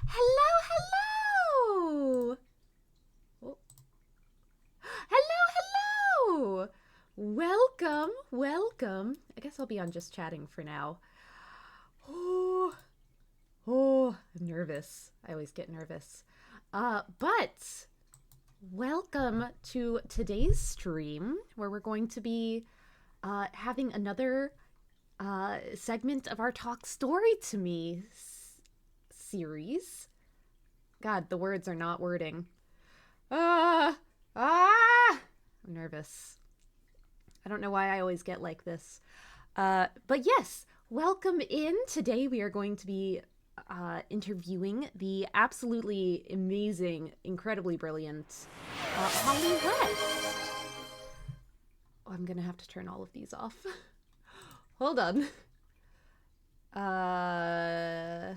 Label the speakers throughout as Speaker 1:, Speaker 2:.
Speaker 1: Hello, hello! Oh. Hello, hello! Welcome, welcome. I guess I'll be on just chatting for now. Oh, I'm nervous. I always get nervous. But welcome to today's stream where we're going to be having another segment of our Talk Story to Me series. God, the words are not wording. Ah! I'm nervous. I don't know why I always get like this. But yes, welcome in. Today we are going to be interviewing the absolutely amazing, incredibly brilliant Holly West. Oh, I'm gonna have to turn all of these off. Hold on. Uh,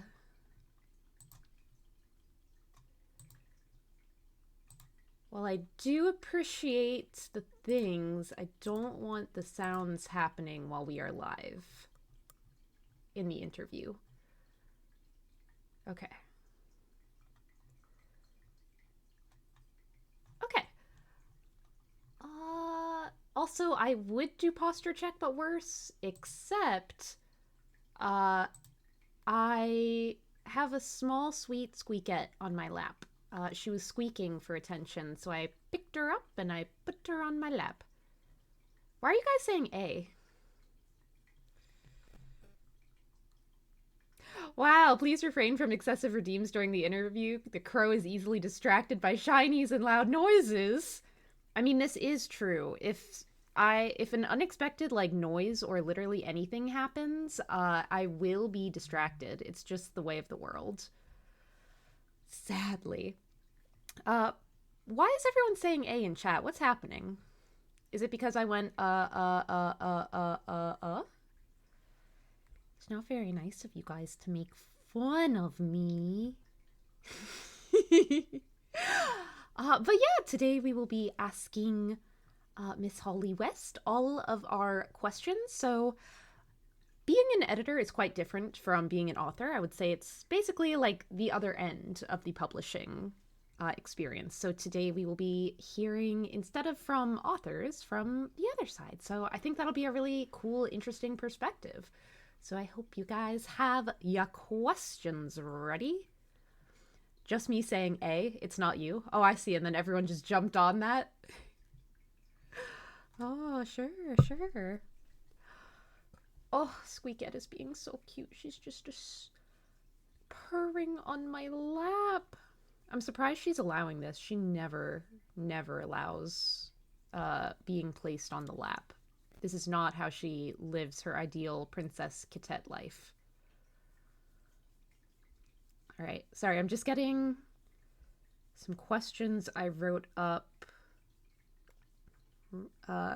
Speaker 1: While I do appreciate the things, I don't want the sounds happening while we are live in the interview. Okay. Okay. Also, I would do posture check, but worse, except I have a small, sweet squeakette on my lap. She was squeaking for attention, so I picked her up and I put her on my lap. Why are you guys saying A? Wow, please refrain from excessive redeems during the interview. The crow is easily distracted by shinies and loud noises. I mean, this is true. If an unexpected like noise or literally anything happens, I will be distracted. It's just the way of the world. Sadly. Uh why is everyone saying A in chat? What's happening? Is it because I went It's not very nice of you guys to make fun of me. But yeah, today we will be asking Miss Holly West all of our questions. So, being an editor is quite different from being an author. I would say it's basically like the other end of the publishing experience. So, today we will be hearing, instead of from authors, from the other side. So, I think that'll be a really cool, interesting perspective. So, I hope you guys have your questions ready. Just me saying A, it's not you. Oh, I see. And then everyone just jumped on that. Oh, sure, sure. Oh, Squeakette is being so cute. She's just purring on my lap. I'm surprised she's allowing this. She never allows being placed on the lap. This is not how she lives her ideal Princess Kitette life. All right. Sorry, I'm just getting some questions I wrote up,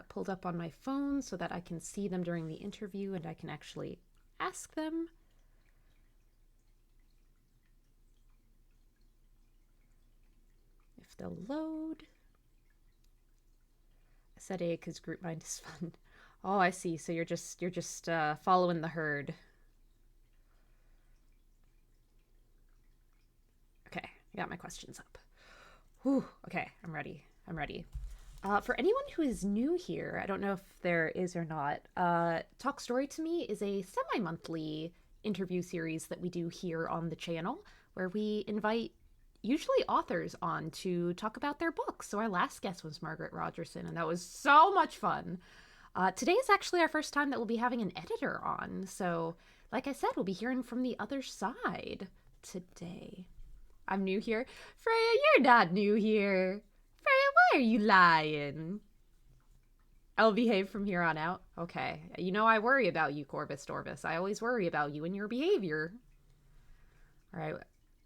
Speaker 1: pulled up on my phone so that I can see them during the interview and I can actually ask them. If they'll load. I said A because group mind is fun. Oh, I see. So you're just following the herd. Okay, I got my questions up. Whew, okay, I'm ready. I'm ready. For anyone who is new here, I don't know if there is or not, Talk Story to Me is a semi monthly interview series that we do here on the channel where we invite usually authors on to talk about their books. So our last guest was Margaret Rogerson, and that was so much fun. Today is actually our first time that we'll be having an editor on. So, like I said, we'll be hearing from the other side today. I'm new here. Freya, you're not new here. Freya, why are you lying? I'll behave from here on out. Okay. You know I worry about you, Corvus Dorvis. I always worry about you and your behavior. All right.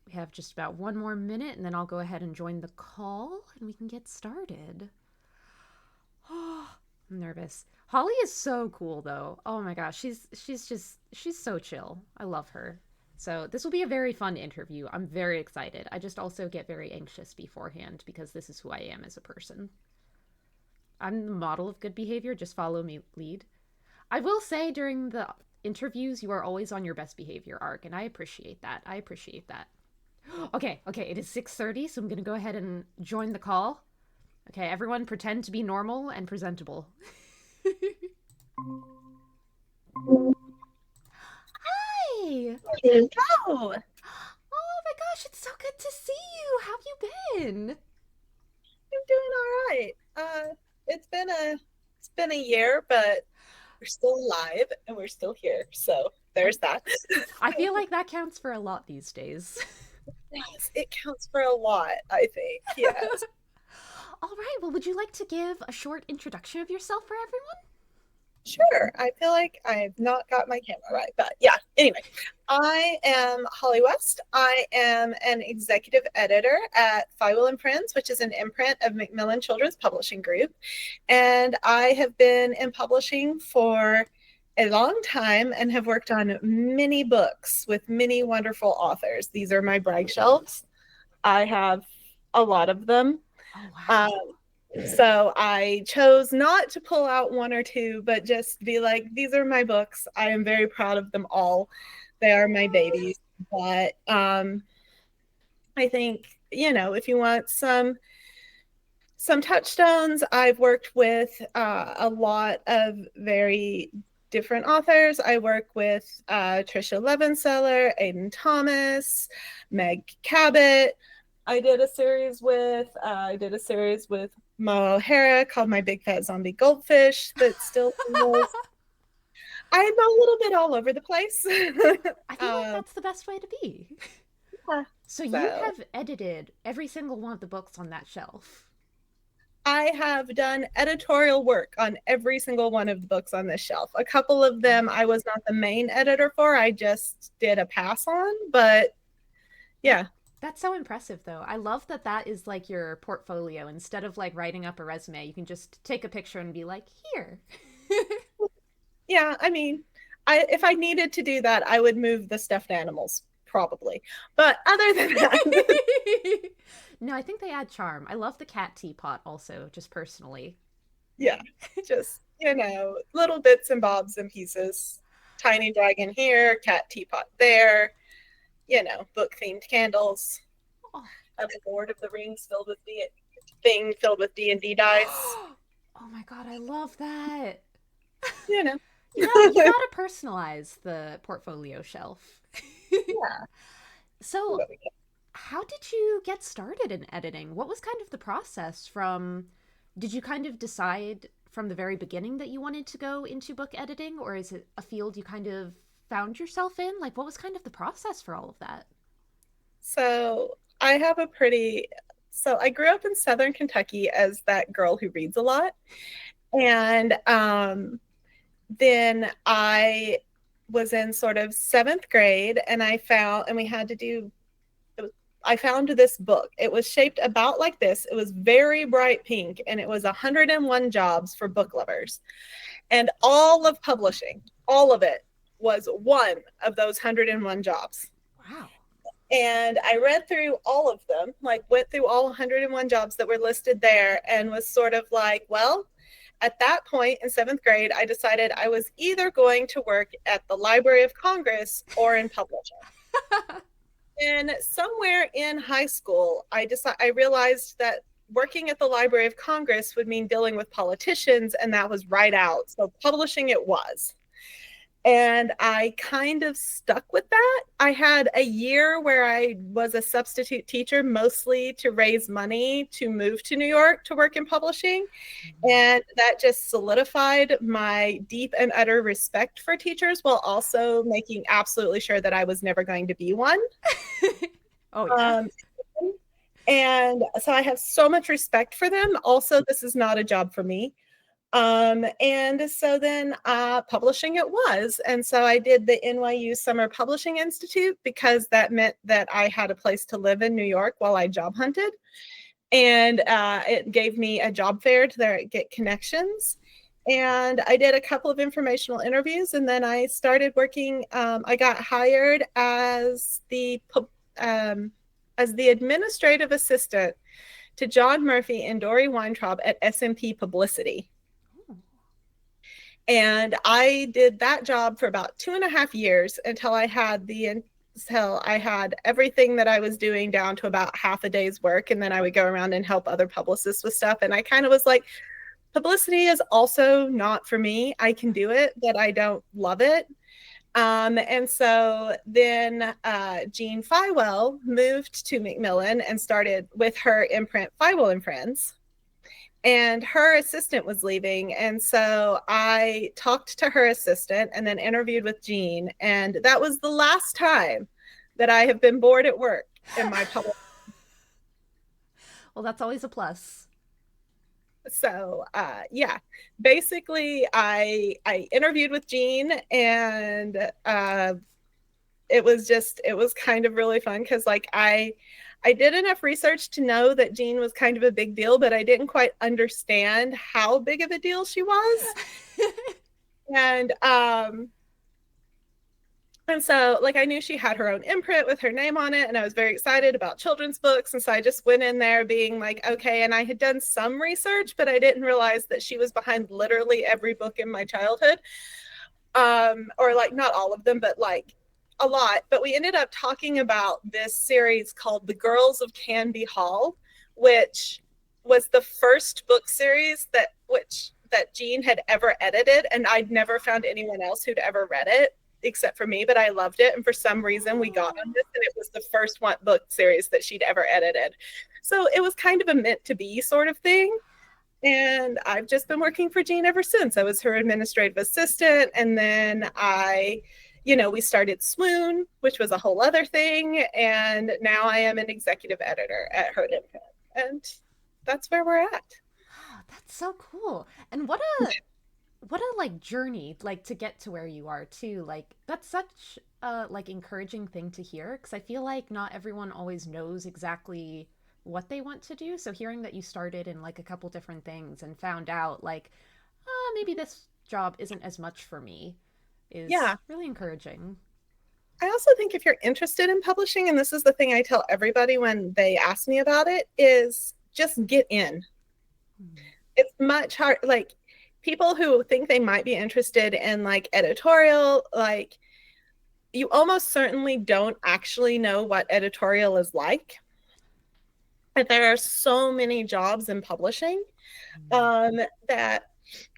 Speaker 1: We have just about one more minute, and then I'll go ahead and join the call, and we can get started. Oh, I'm nervous. Holly is so cool, though. Oh my gosh, she's so chill. I love her. So this will be a very fun interview. I'm very excited. I just also get very anxious beforehand because this is who I am as a person. I'm the model of good behavior. Just follow me, lead. I will say during the interviews, you are always on your best behavior arc, and I appreciate that. I appreciate that. Okay, okay, it is 6:30, so I'm going to go ahead and join the call. Okay, everyone pretend to be normal and presentable. Hi.
Speaker 2: Oh,
Speaker 1: Oh my gosh, it's so good to see you. How have you been?
Speaker 2: I'm doing all right. It's been a year, but we're still alive and we're still here. So
Speaker 1: I
Speaker 2: there's that.
Speaker 1: I feel like that counts for a lot these days.
Speaker 2: Yes, it counts for a lot, I think. Yes.
Speaker 1: All right, well, would you like to give a short introduction of yourself for everyone?
Speaker 2: Sure. I feel like I've not got my camera right, but yeah. Anyway, I am Holly West. I am an executive editor at Flywheel and Friends, which is an imprint of Macmillan Children's Publishing Group. And I have been in publishing for a long time and have worked on many books with many wonderful authors. These are my brag shelves. I have a lot of them.
Speaker 1: Oh,
Speaker 2: Um,
Speaker 1: wow.
Speaker 2: so I chose not to pull out one or two, but just be like, these are my books. I am very proud of them all. They are my babies. But I think, if you want some touchstones, I've worked with a lot of very different authors. I work with Trisha Levenseller, Aidan Thomas, Meg Cabot. I did a series with Mo O'Hara called My Big Fat Zombie Goldfish that still is. I'm a little bit all over the place.
Speaker 1: I feel like
Speaker 2: um,
Speaker 1: that's the best way to be.
Speaker 2: yeah.
Speaker 1: So you
Speaker 2: So
Speaker 1: have edited every single one of the books on that shelf.
Speaker 2: I have done editorial work on every single one of the books on this shelf. A couple of them I was not the main editor for. I just did a pass on, but
Speaker 1: That
Speaker 2: yeah.
Speaker 1: that's so impressive though. I love that that is like your portfolio. Instead of like writing up a resume, you can just take a picture and be like, "Here."
Speaker 2: Yeah, I mean, if I needed to do that, I would move the stuffed animals probably. But other than that,
Speaker 1: No, I think they add charm. I love the cat teapot also, just personally.
Speaker 2: yeah, just, little bits and bobs and pieces. Tiny dragon here, cat teapot there, book themed candles.
Speaker 1: Oh.
Speaker 2: A Lord of the Rings filled with thing filled with D&D dice.
Speaker 1: Oh my god, I love that.
Speaker 2: You know.
Speaker 1: You gotta personalize the portfolio shelf.
Speaker 2: Yeah.
Speaker 1: So, how did you get started in editing? What was kind of the process from did you kind of decide from the very beginning that you wanted to go into book editing, or is it a field you kind of found yourself in? Like, what was kind of the process for all of that?
Speaker 2: So I have a pretty so I grew up in Southern Kentucky as that girl who reads a lot. And then I was in sort of seventh grade and we had to do, I found this book. It was shaped about like this. It was very bright pink and it was 101 jobs for book lovers. And all of publishing, all of it was one of those 101 jobs.
Speaker 1: Wow.
Speaker 2: And I read through all of them, like went through all 101 jobs that were listed there and was sort of like, well, at that point in seventh grade, I decided I was either going to work at the Library of Congress or in publishing. And somewhere in high school, I realized that working at the Library of Congress would mean dealing with politicians, and that was right out. So publishing it was. And I kind of stuck with that. I had a year where I was a substitute teacher, mostly to raise money to move to New York to work in publishing. And that just solidified my deep and utter respect for teachers while also making absolutely sure that I was never going to be one.
Speaker 1: Oh yeah.
Speaker 2: Um, and so I have so much respect for them. Also, this is not a job for me. And so then publishing it was. And so I did the NYU Summer Publishing Institute because that meant that I had a place to live in New York while I job hunted. And it gave me a job fair to there get connections. And I did a couple of informational interviews, and then I started working. I got hired as the administrative assistant to John Murphy and Dory Weintraub at SMP Publicity. And I did that job for about 2.5 years until I had the hell, I had everything that I was doing down to about half a day's work. And then I would go around and help other publicists with stuff. And I kind of was like, publicity is also not for me. I can do it, but I don't love it. And so then Jean Fywell moved to Macmillan and started with her imprint Fywell and Friends. And her assistant was leaving. And so I talked to her assistant and then interviewed with Jean. And that was the last time that I have been bored at work in my public.
Speaker 1: Well, that's always a plus.
Speaker 2: So yeah, basically I interviewed with Jean, and it was kind of really fun because like I did enough research to know that Jean was kind of a big deal, but I didn't quite understand how big of a deal she was. And and so like I knew she had her own imprint with her name on it, and I was very excited about children's books. And so I just went in there being like, okay, and I had done some research, but I didn't realize that she was behind literally every book in my childhood. Or like not all of them, but like a lot. But we ended up talking about this series called The Girls of Canby Hall, which was the first book series that Jean had ever edited, and I'd never found anyone else who'd ever read it except for me, but I loved it. And for some reason we got on this, and it was the first one book series that she'd ever edited. So it was kind of a meant to be sort of thing. And I've just been working for Jean ever since. I was her administrative assistant. And then we started Swoon, which was a whole other thing. And now I am an executive editor at her imprint. And that's where we're at.
Speaker 1: Oh, that's so cool. And what a like journey like to get to where you are too. Like that's such a like encouraging thing to hear because I feel like not everyone always knows exactly what they want to do. So hearing that you started in like a couple different things and found out like, maybe this job isn't as much for me is
Speaker 2: Yeah.
Speaker 1: really encouraging.
Speaker 2: I also think if you're interested in publishing, and this is the thing I tell everybody when they ask me about it, is just get in.
Speaker 1: Hmm.
Speaker 2: It's much hard. Like people who think they might be interested in like editorial, like you almost certainly don't actually know what editorial is like. And there are so many jobs in publishing that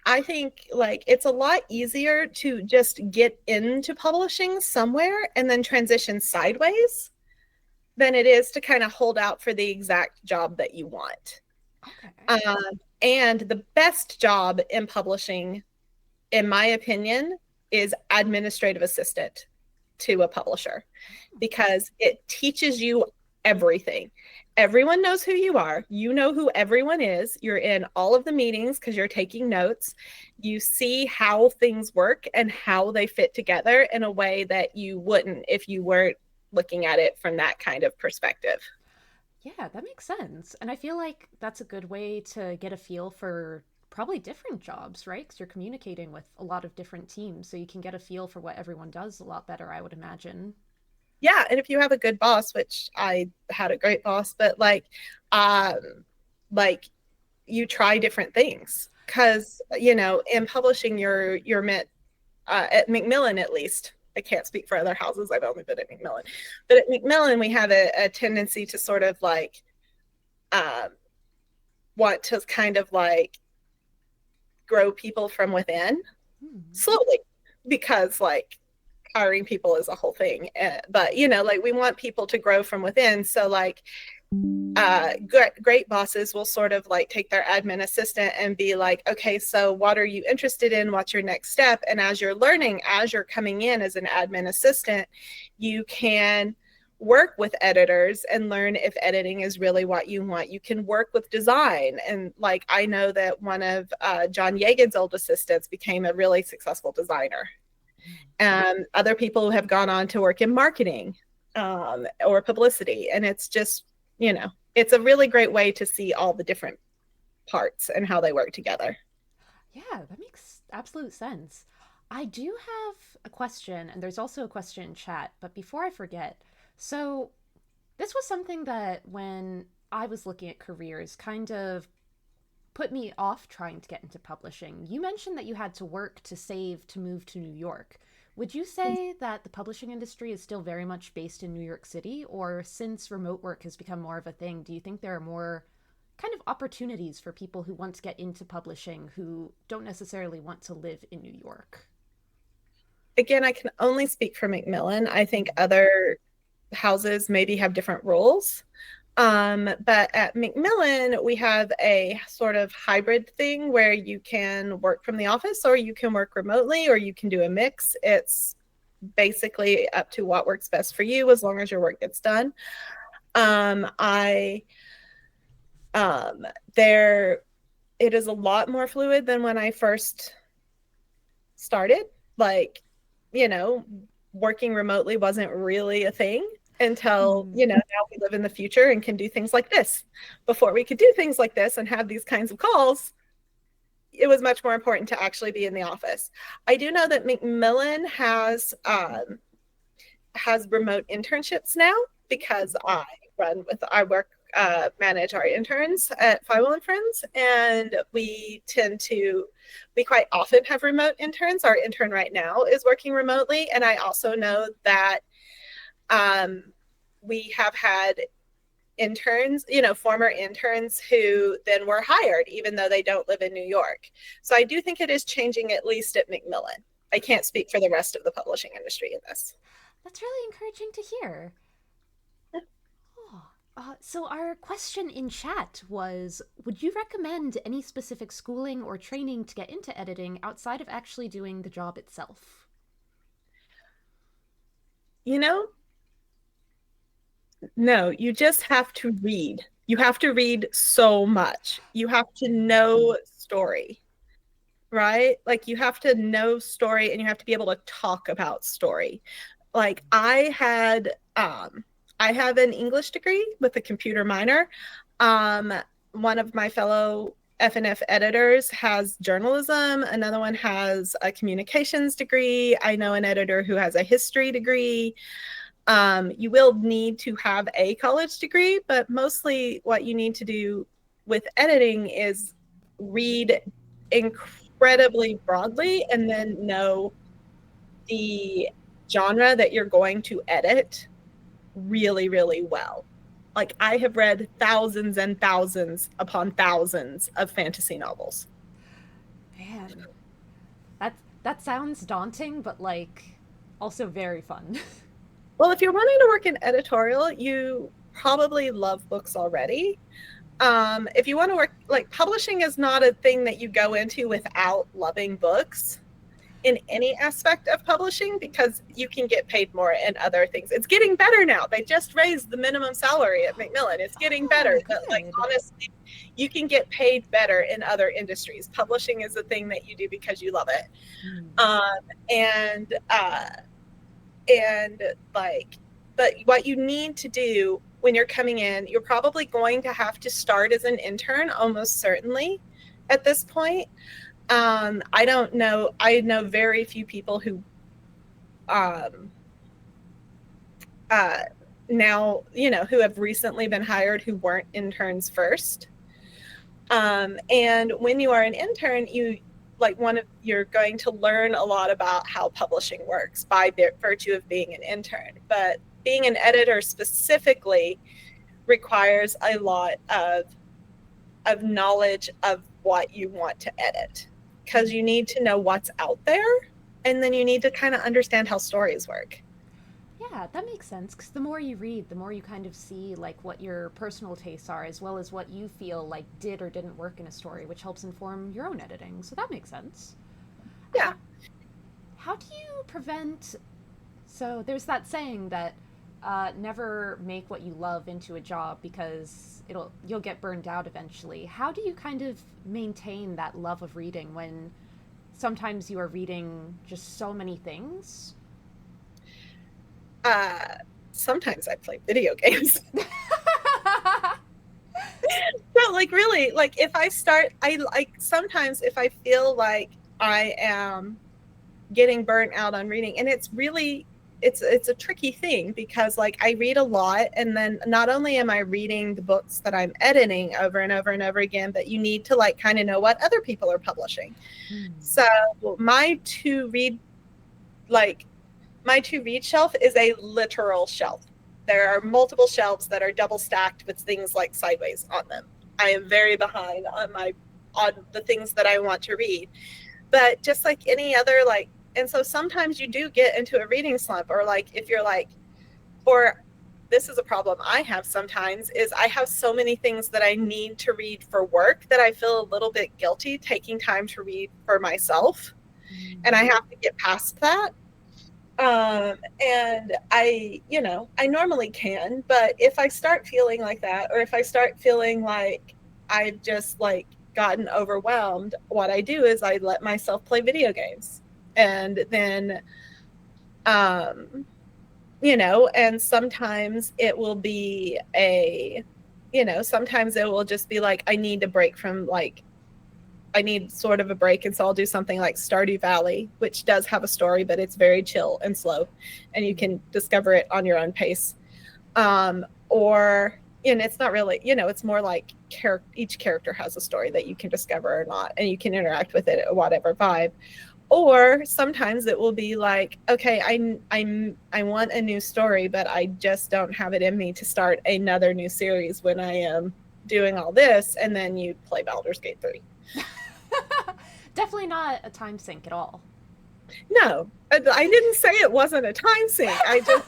Speaker 2: I think like it's a lot easier to just get into publishing somewhere and then transition sideways than it is to kind of hold out for the exact job that you want.
Speaker 1: Okay.
Speaker 2: And the best job in publishing, in my opinion, is administrative assistant to a publisher because it teaches you everything. Everyone knows who you are. You know who everyone is. You're in all of the meetings because you're taking notes. You see how things work and how they fit together in a way that you wouldn't if you weren't looking at it from that kind of perspective.
Speaker 1: Yeah, that makes sense. And I feel like that's a good way to get a feel for probably different jobs, right? Because you're communicating with a lot of different teams, so you can get a feel for what everyone does a lot better, I would imagine.
Speaker 2: Yeah, and if you have a good boss, which I had a great boss, but um like you try different things because in publishing you're meant at Macmillan at least. I can't speak for other houses. I've only been at Macmillan. But at Macmillan, we have a tendency to sort of like um, want to kind of like grow people from within
Speaker 1: Hmm.
Speaker 2: slowly because like hiring people is a whole thing. But, like we want people to grow from within. So like great bosses will sort of like take their admin assistant and be like, okay, so what are you interested in? What's your next step? And as you're learning, as you're coming in as an admin assistant, you can work with editors and learn if editing is really what you want. You can work with design. And like, I know that one of John Yeagan's old assistants became a really successful designer. Other people have gone on to work in marketing or publicity. And it's just, it's a really great way to see all the different parts and how they work together.
Speaker 1: Yeah, that makes absolute sense. I do have a question, and there's also a question in chat, but before I forget, so this was something that when I was looking at careers kind of put me off trying to get into publishing. You mentioned that you had to work to save to move to New York. Would you say that the publishing industry is still very much based in New York City, or since remote work has become more of a thing, do you think there are more kind of opportunities for people who want to get into publishing who don't necessarily want to live in New York?
Speaker 2: Again, I can only speak for Macmillan. I think other houses maybe have different rules. But at Macmillan, we have a sort of hybrid thing where you can work from the office or you can work remotely or you can do a mix. It's basically up to what works best for you as long as your work gets done. I there it is a lot more fluid than when I first started. Like, you know, working remotely wasn't really a thing until,
Speaker 1: Hmm.
Speaker 2: you know, now we live in the future and can do things like this. Before we could do things like this and have these kinds of calls, it was much more important to actually be in the office. I do know that Macmillan has remote internships now because I work manage our interns at Firewall and Friends, and we quite often have remote interns. Our intern right now is working remotely, and I also know that um, we have had interns, you know, former interns who then were hired, even though they don't live in New York. So I do think it is changing, at least at Macmillan. I can't speak for the rest of the publishing industry in this.
Speaker 1: That's really encouraging to hear. Oh. So, our question in chat was, would you recommend any specific schooling or training to get into editing outside of actually doing the job itself?
Speaker 2: You know, no, you just have to read. You have to read so much. You have to know story, right? Like you have to know story and you have to be able to talk about story. Like I have an English degree with a computer minor. Um One of my fellow FNF editors has journalism, another one has a communications degree. I know an editor who has a history degree. You will need to have a college degree, but mostly what you need to do with editing is read incredibly broadly and then know the genre that you're going to edit really, really well. Like I have read thousands and thousands upon thousands of fantasy novels.
Speaker 1: Man, that sounds daunting, but like also very fun.
Speaker 2: Well, if you're wanting to work in editorial, you probably love books already. If you want to work, like publishing is not a thing that you go into without loving books in any aspect of publishing because you can get paid more in other things. It's getting better now. They just raised the minimum salary at Macmillan. It's getting better.
Speaker 1: Oh,
Speaker 2: But like
Speaker 1: good.
Speaker 2: honestly, you can get paid better in other industries. Publishing is a thing that you do because you love it.
Speaker 1: Hmm.
Speaker 2: Um, and and like, but what you need to do when you're coming in, you're probably going to have to start as an intern, almost certainly at this point. I don't know. I know very few people who um, uh, now, you know, who have recently been hired who weren't interns first. And when you are an intern, you're going to learn a lot about how publishing works by virtue of being an intern. But being an editor specifically requires a lot of knowledge of what you want to edit because you need to know what's out there and then you need to kind of understand how stories work.
Speaker 1: Yeah, that makes sense. Because the more you read, the more you kind of see like what your personal tastes are, as well as what you feel like did or didn't work in a story, which helps inform your own editing. So that makes sense.
Speaker 2: Yeah.
Speaker 1: How how do you prevent? So there's that saying that never make what you love into a job because you'll get burned out eventually. How do you kind of maintain that love of reading when sometimes you are reading just so many things?
Speaker 2: Uh, Sometimes I play video games. No, like really, like if I start, I like sometimes if I feel like I am getting burnt out on reading, and it's really it's a tricky thing because like I read a lot, and then not only am I reading the books that I'm editing over and over and over again, but you need to like kind of know what other people are publishing.
Speaker 1: Hmm.
Speaker 2: So my to read like my to read shelf is a literal shelf. There are multiple shelves that are double stacked with things like sideways on them. I am very behind on the things that I want to read. But just like any other like, and so sometimes you do get into a reading slump, or like if you're like, or this is a problem I have sometimes, is I have so many things that I need to read for work that I feel a little bit guilty taking time to read for myself, and I
Speaker 1: Mm.
Speaker 2: have to get past that. And I normally can, but if I start feeling like that, or if I start feeling like I've just like gotten overwhelmed, what I do is I let myself play video games. And then, um, and sometimes it will be sometimes it will just be like, I need a break from like, I need sort of a break. And so I'll do something like Stardew Valley, which does have a story, but it's very chill and slow, and you can discover it on your own pace. Or, and it's not really, it's more like each character has a story that you can discover or not, and you can interact with it at whatever vibe. Or sometimes it will be like, okay, I want a new story, but I just don't have it in me to start another new series when I am doing all this, and then you play Baldur's Gate 3.
Speaker 1: Definitely not a time sink at all.
Speaker 2: No, I didn't say it wasn't a time sink. I just,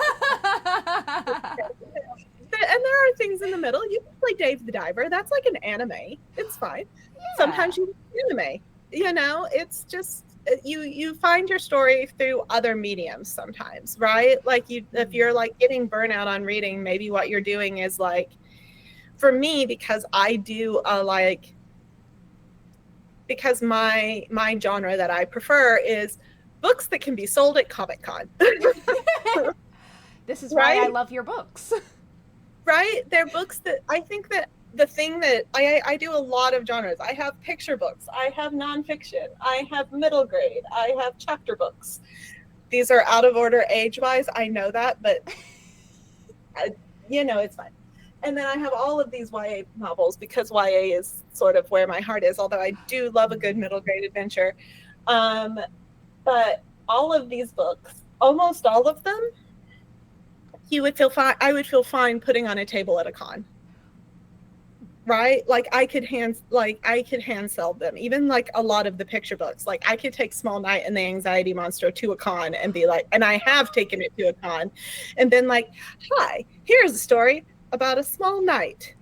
Speaker 2: and there are things in the middle. You can play Dave the Diver. That's like an anime. It's fine.
Speaker 1: Yeah.
Speaker 2: Sometimes you anime. It's just you find your story through other mediums sometimes, right? Like if you're like getting burnout on reading, maybe what you're doing is like, for me, because I do because my genre that I prefer is books that can be sold at Comic Con.
Speaker 1: This is why I
Speaker 2: Right?
Speaker 1: love your books.
Speaker 2: Right? They're books that I think that the thing that I do a lot of genres. I have picture books, I have nonfiction, I have middle grade, I have chapter books. These are out of order age wise. I know that, but I, it's fine. And then I have all of these YA novels because YA is sort of where my heart is, although I do love a good middle grade adventure. Um, but all of these books, almost all of them, you would feel fine. I would feel fine putting on a table at a con, right? Like I could hand sell them. Even like a lot of the picture books, like I could take Small Night and the Anxiety Monster to a con and be like, and I have taken it to a con and been like, hi, here's a story about a small knight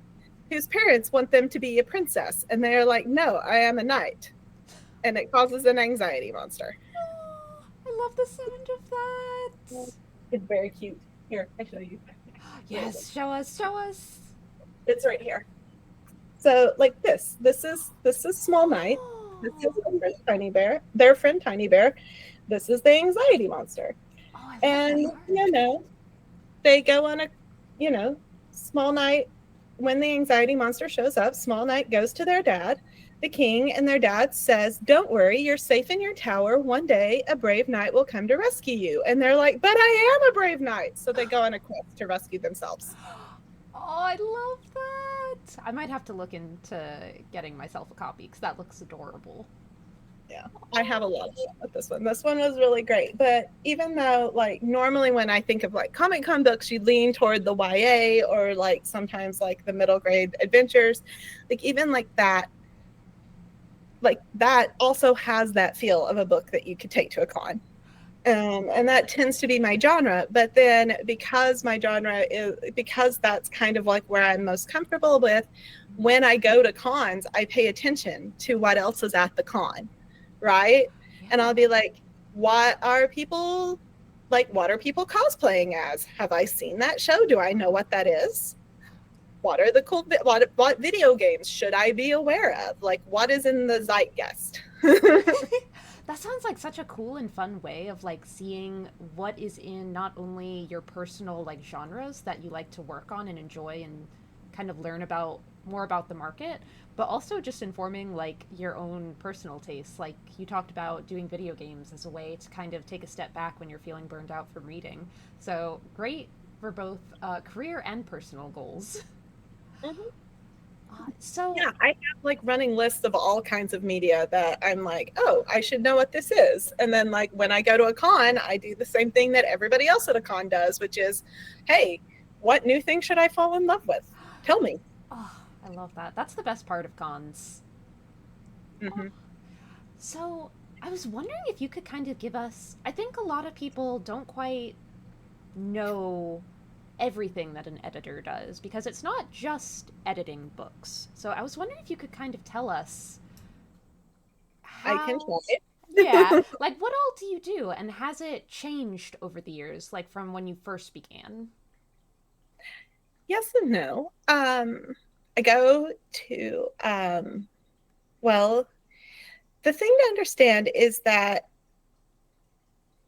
Speaker 2: whose parents want them to be a princess, and they're like, no, I am a knight, and it causes an anxiety monster.
Speaker 1: Oh, I love the sound of that.
Speaker 2: It's very cute. Here, I show you.
Speaker 1: Yes, show us, show us.
Speaker 2: It's right here. So like this is Small Knight. This is
Speaker 1: Oh,
Speaker 2: Tiny Bear, their friend Tiny Bear. This is the anxiety monster.
Speaker 1: oh, I love
Speaker 2: And
Speaker 1: that art.
Speaker 2: they go on a you know, Small Knight, when the anxiety monster shows up, Small Knight goes to their dad, the king, and their dad says, "Don't worry, you're safe in your tower. One day a brave knight will come to rescue you." And they're like, "But I am a brave knight." So they go on a quest to rescue themselves.
Speaker 1: Oh, I love that. I might have to look into getting myself a copy because that looks adorable.
Speaker 2: Yeah, I have a lot of fun with this one. This one was really great. But even though, like, normally when I think of like Comic Con books, you lean toward the YA or like sometimes like the middle grade adventures, like even like that also has that feel of a book that you could take to a con. And that tends to be my genre. But then because that's kind of like where I'm most comfortable with, when I go to cons, I pay attention to what else is at the con, right? And I'll
Speaker 1: Yeah.
Speaker 2: be like, what are people cosplaying as? Have I seen that show? Do I know what that is? What are the what video games should I be aware of? Like, what is in the zeitgeist?
Speaker 1: That sounds like such a cool and fun way of like seeing what is in not only your personal like genres that you like to work on and enjoy and kind of learn about more about the market, but also just informing like your own personal tastes. Like you talked about doing video games as a way to kind of take a step back when you're feeling burned out from reading. So great for both career and personal goals.
Speaker 2: Mhm.
Speaker 1: So,
Speaker 2: Yeah, I have like running lists of all kinds of media that I'm like, oh, I should know what this is. And then like when I go to a con, I do the same thing that everybody else at a con does, which is, hey, what new thing should I fall in love with? Tell me.
Speaker 1: oh, I love that. That's the best part of cons. Oh,
Speaker 2: Hmm.
Speaker 1: so, I was wondering if you could kind of give us. I think a lot of people don't quite know everything that an editor does because it's not just editing books. So, I was wondering if you could kind of tell us
Speaker 2: I can
Speaker 1: how.
Speaker 2: try
Speaker 1: Yeah,
Speaker 2: it.
Speaker 1: like what all do you do, and has it changed over the years, like from when you first began?
Speaker 2: Yes and no. I go to, well, the thing to understand is that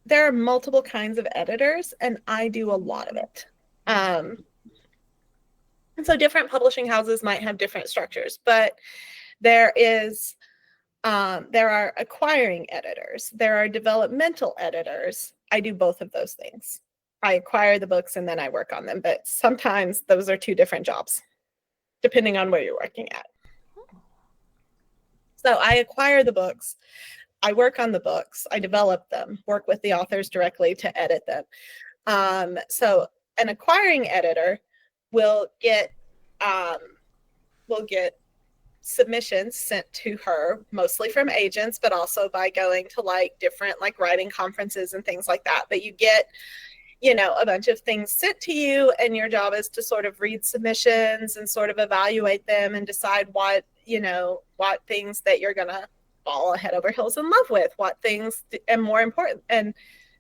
Speaker 2: there are multiple kinds of editors, and I do a lot of it. Um, and so different publishing houses might have different structures, but there is there are acquiring editors, there are developmental editors. I do both of those things. I acquire the books and then I work on them, but sometimes those are two different jobs, depending on where you're working at. So I acquire the books, I work on the books, I develop them, work with the authors directly to edit them. So an acquiring editor will get um, will get submissions sent to her, mostly from agents, but also by going to like different like writing conferences and things like that. But you get, you know, a bunch of things sent to you, and your job is to sort of read submissions and sort of evaluate them and decide what, you know, what things that you're gonna fall head over heels in love with, what things, and more important, and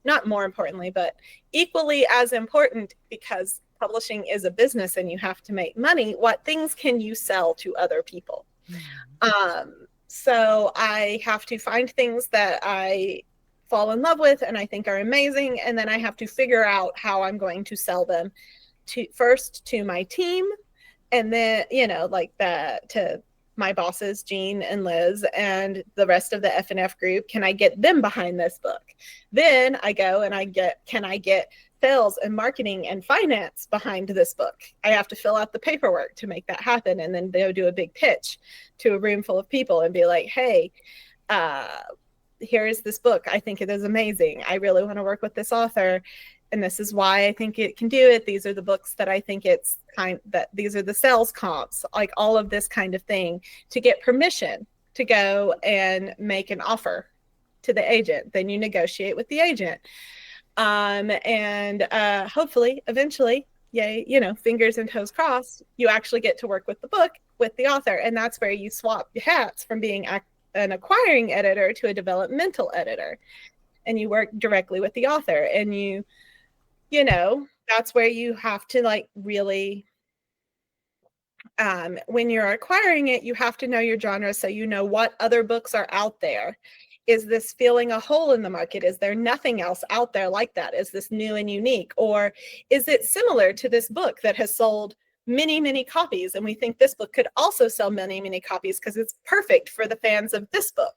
Speaker 2: not more importantly, but equally as important, because publishing is a business and you have to make money, what things can you sell to other people? So I have to find things that I fall in love with and I think are amazing, and then I have to figure out how I'm going to sell them to first to my team, and then, you know, like that, to my bosses, Jean and Liz, and the rest of the F&F group. Can I get them behind this book? Then I go and can I get sales and marketing and finance behind this book? I have to fill out the paperwork to make that happen. And then they'll do a big pitch to a room full of people and be like, hey, uh, here is this book. I think it is amazing. I really want to work with this author, and this is why I think it can do it. These are the books that I think it's kind that these are the sales comps, like all of this kind of thing, to get permission to go and make an offer to the agent. Then you negotiate with the agent. And hopefully, eventually, yay, you know, fingers and toes crossed, you actually get to work with the book with the author. And that's where you swap hats from being an acquiring editor to a developmental editor. And you work directly with the author, and you know, that's where you have to like really, when you're acquiring it, you have to know your genre, so you know what other books are out there. Is this filling a hole in the market? Is there nothing else out there like that? Is this new and unique? Or is it similar to this book that has sold many, many copies, and we think this book could also sell many, many copies because it's perfect for the fans of this book,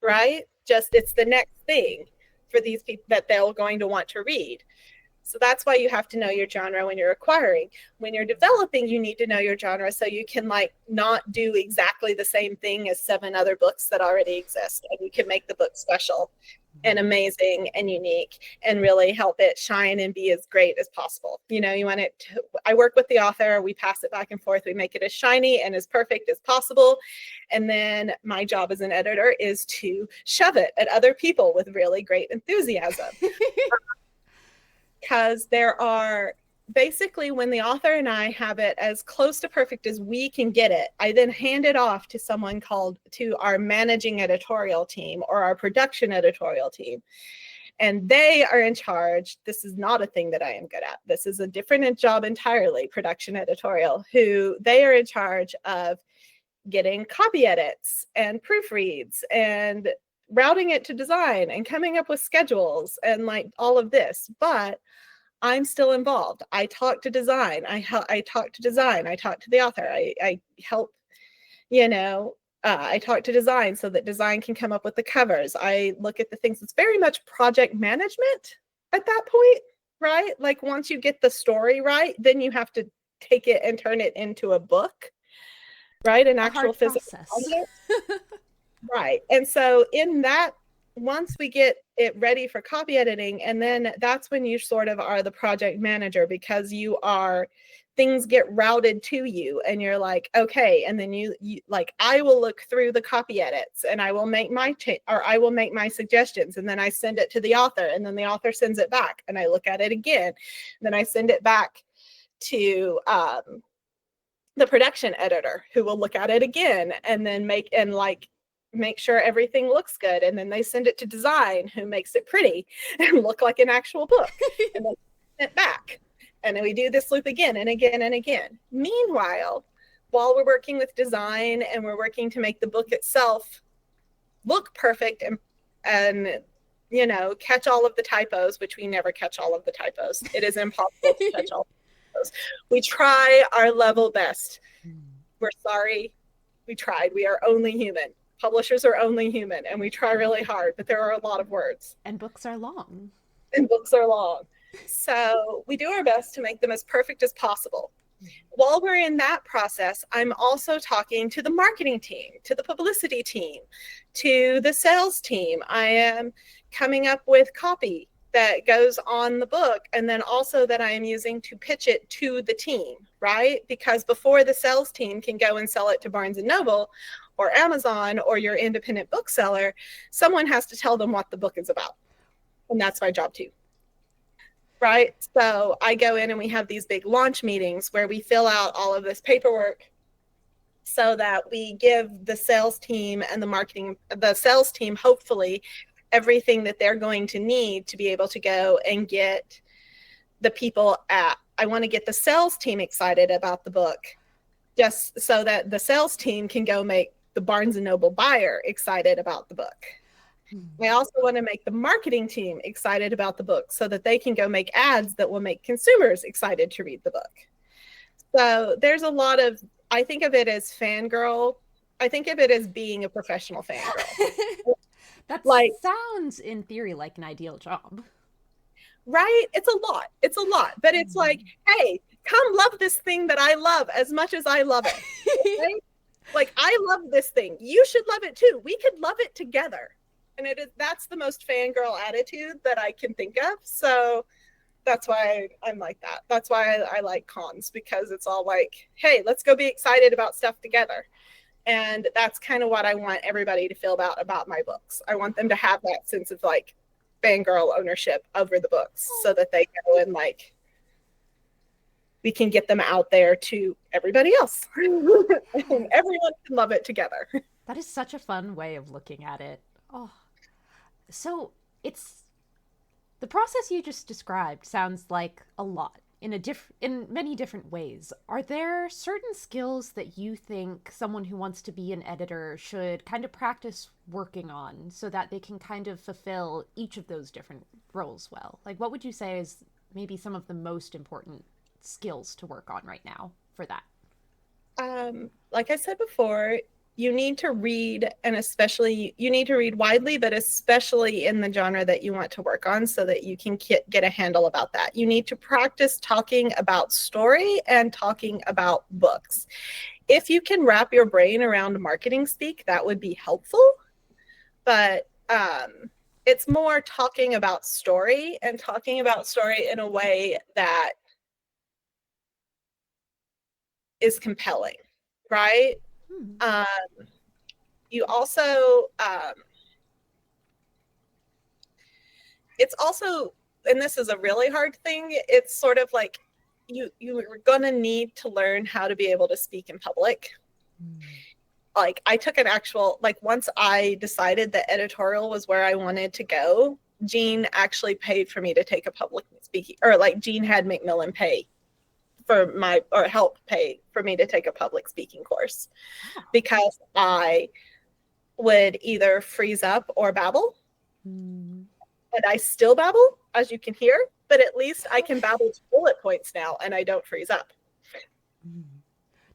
Speaker 2: right? Just it's the next thing for these people that they're going to want to read. So that's why you have to know your genre when you're acquiring. When you're developing, you need to know your genre so you can like not do exactly the same thing as 7 other books that already exist. And you can make the book special and amazing and unique and really help it shine and be as great as possible. You know, you want it to, I work with the author, we pass it back and forth, we make it as shiny and as perfect as possible. And then my job as an editor is to shove it at other people with really great enthusiasm. Because there are basically, when the author and I have it as close to perfect as we can get it, I then hand it off to someone called to our managing editorial team or our production editorial team. And they are in charge. This is not a thing that I am good at. This is a different job entirely, production editorial, who they are in charge of getting copy edits and proofreads and routing it to design and coming up with schedules and like all of this. But I'm still involved. I talk to design. I talk to design. I talk to the author. I help, you know, I talk to design so that design can come up with the covers. I look at the things. It's very much project management at that point, right? Like once you get the story right, then you have to take it and turn it into a book. right? An
Speaker 1: A
Speaker 2: actual
Speaker 1: hard
Speaker 2: physical
Speaker 1: process.
Speaker 2: object. Right. And so in that, once we get it ready for copy editing, and then that's when you sort of are the project manager, because you are, things get routed to you and you're like, okay, and then you like, I will look through the copy edits and I will make or I will make my suggestions, and then I send it to the author, and then the author sends it back and I look at it again, then I send it back to the production editor, who will look at it again and then make sure everything looks good, and then they send it to design, who makes it pretty and look like an actual book, and then send it back, and then we do this loop again and again and again. Meanwhile, while we're working with design and we're working to make the book itself look perfect and catch all of the typos, which we never catch all of the typos. It is impossible to catch all of those. We try our level best. We're sorry. We tried. We are only human. Publishers are only human, and we try really hard, but there are a lot of words.
Speaker 1: And books are long.
Speaker 2: And books are long. So we do our best to make them as perfect as possible. While we're in that process, I'm also talking to the marketing team, to the publicity team, to the sales team. I am coming up with copy that goes on the book, and then also that I am using to pitch it to the team, right? Because before the sales team can go and sell it to Barnes and Noble or Amazon or your independent bookseller, someone has to tell them what the book is about. And that's my job too. Right? So I go in and we have these big launch meetings where we fill out all of this paperwork so that we give the sales team and the sales team, hopefully, everything that they're going to need to be able to go and get the people I want to get the sales team excited about the book, just so that the sales team can go make the Barnes and Noble buyer excited about the book. I also want to make the marketing team excited about the book so that they can go make ads that will make consumers excited to read the book. So there's a lot of, I think of it as fangirl. I think of it as being a professional fangirl.
Speaker 1: That
Speaker 2: Like,
Speaker 1: sounds in theory like an ideal job.
Speaker 2: right? It's a lot. It's a lot. But it's like, hey, come love this thing that I love as much as I love it. Right? Like, I love this thing. You should love it too. We could love it together. And that's the most fangirl attitude that I can think of. So that's why I'm like that. That's why I like cons, because it's all like, hey, let's go be excited about stuff together. And that's kind of what I want everybody to feel about my books. I want them to have that sense of like fangirl ownership over the books, so that they go and like, we can get them out there to everybody else. And everyone can love it together.
Speaker 1: That is such a fun way of looking at it. Oh, so it's the process you just described sounds like a lot in many different ways. Are there certain skills that you think someone who wants to be an editor should kind of practice working on so that they can kind of fulfill each of those different roles well? Like, what would you say is maybe some of the most important skills to work on right now for that?
Speaker 2: Like I said before, you need to read, and especially you need to read widely, but especially in the genre that you want to work on, so that you can get a handle about that. You need to practice talking about story and talking about books. If you can wrap your brain around marketing speak, that would be helpful. But it's more talking about story, and talking about story in a way that is compelling, right? You also, it's also, and this is a really hard thing, it's sort of like you're gonna need to learn how to be able to speak in public. Like, I took an actual, like, once I decided that editorial was where I wanted to go, Jean actually paid for me to take a public speaking, or like Jean had Macmillan pay for or help pay for me to take a public speaking course, because I would either freeze up or babble. And I still babble, as you can hear, but at least I can babble to bullet points now, and I don't freeze up.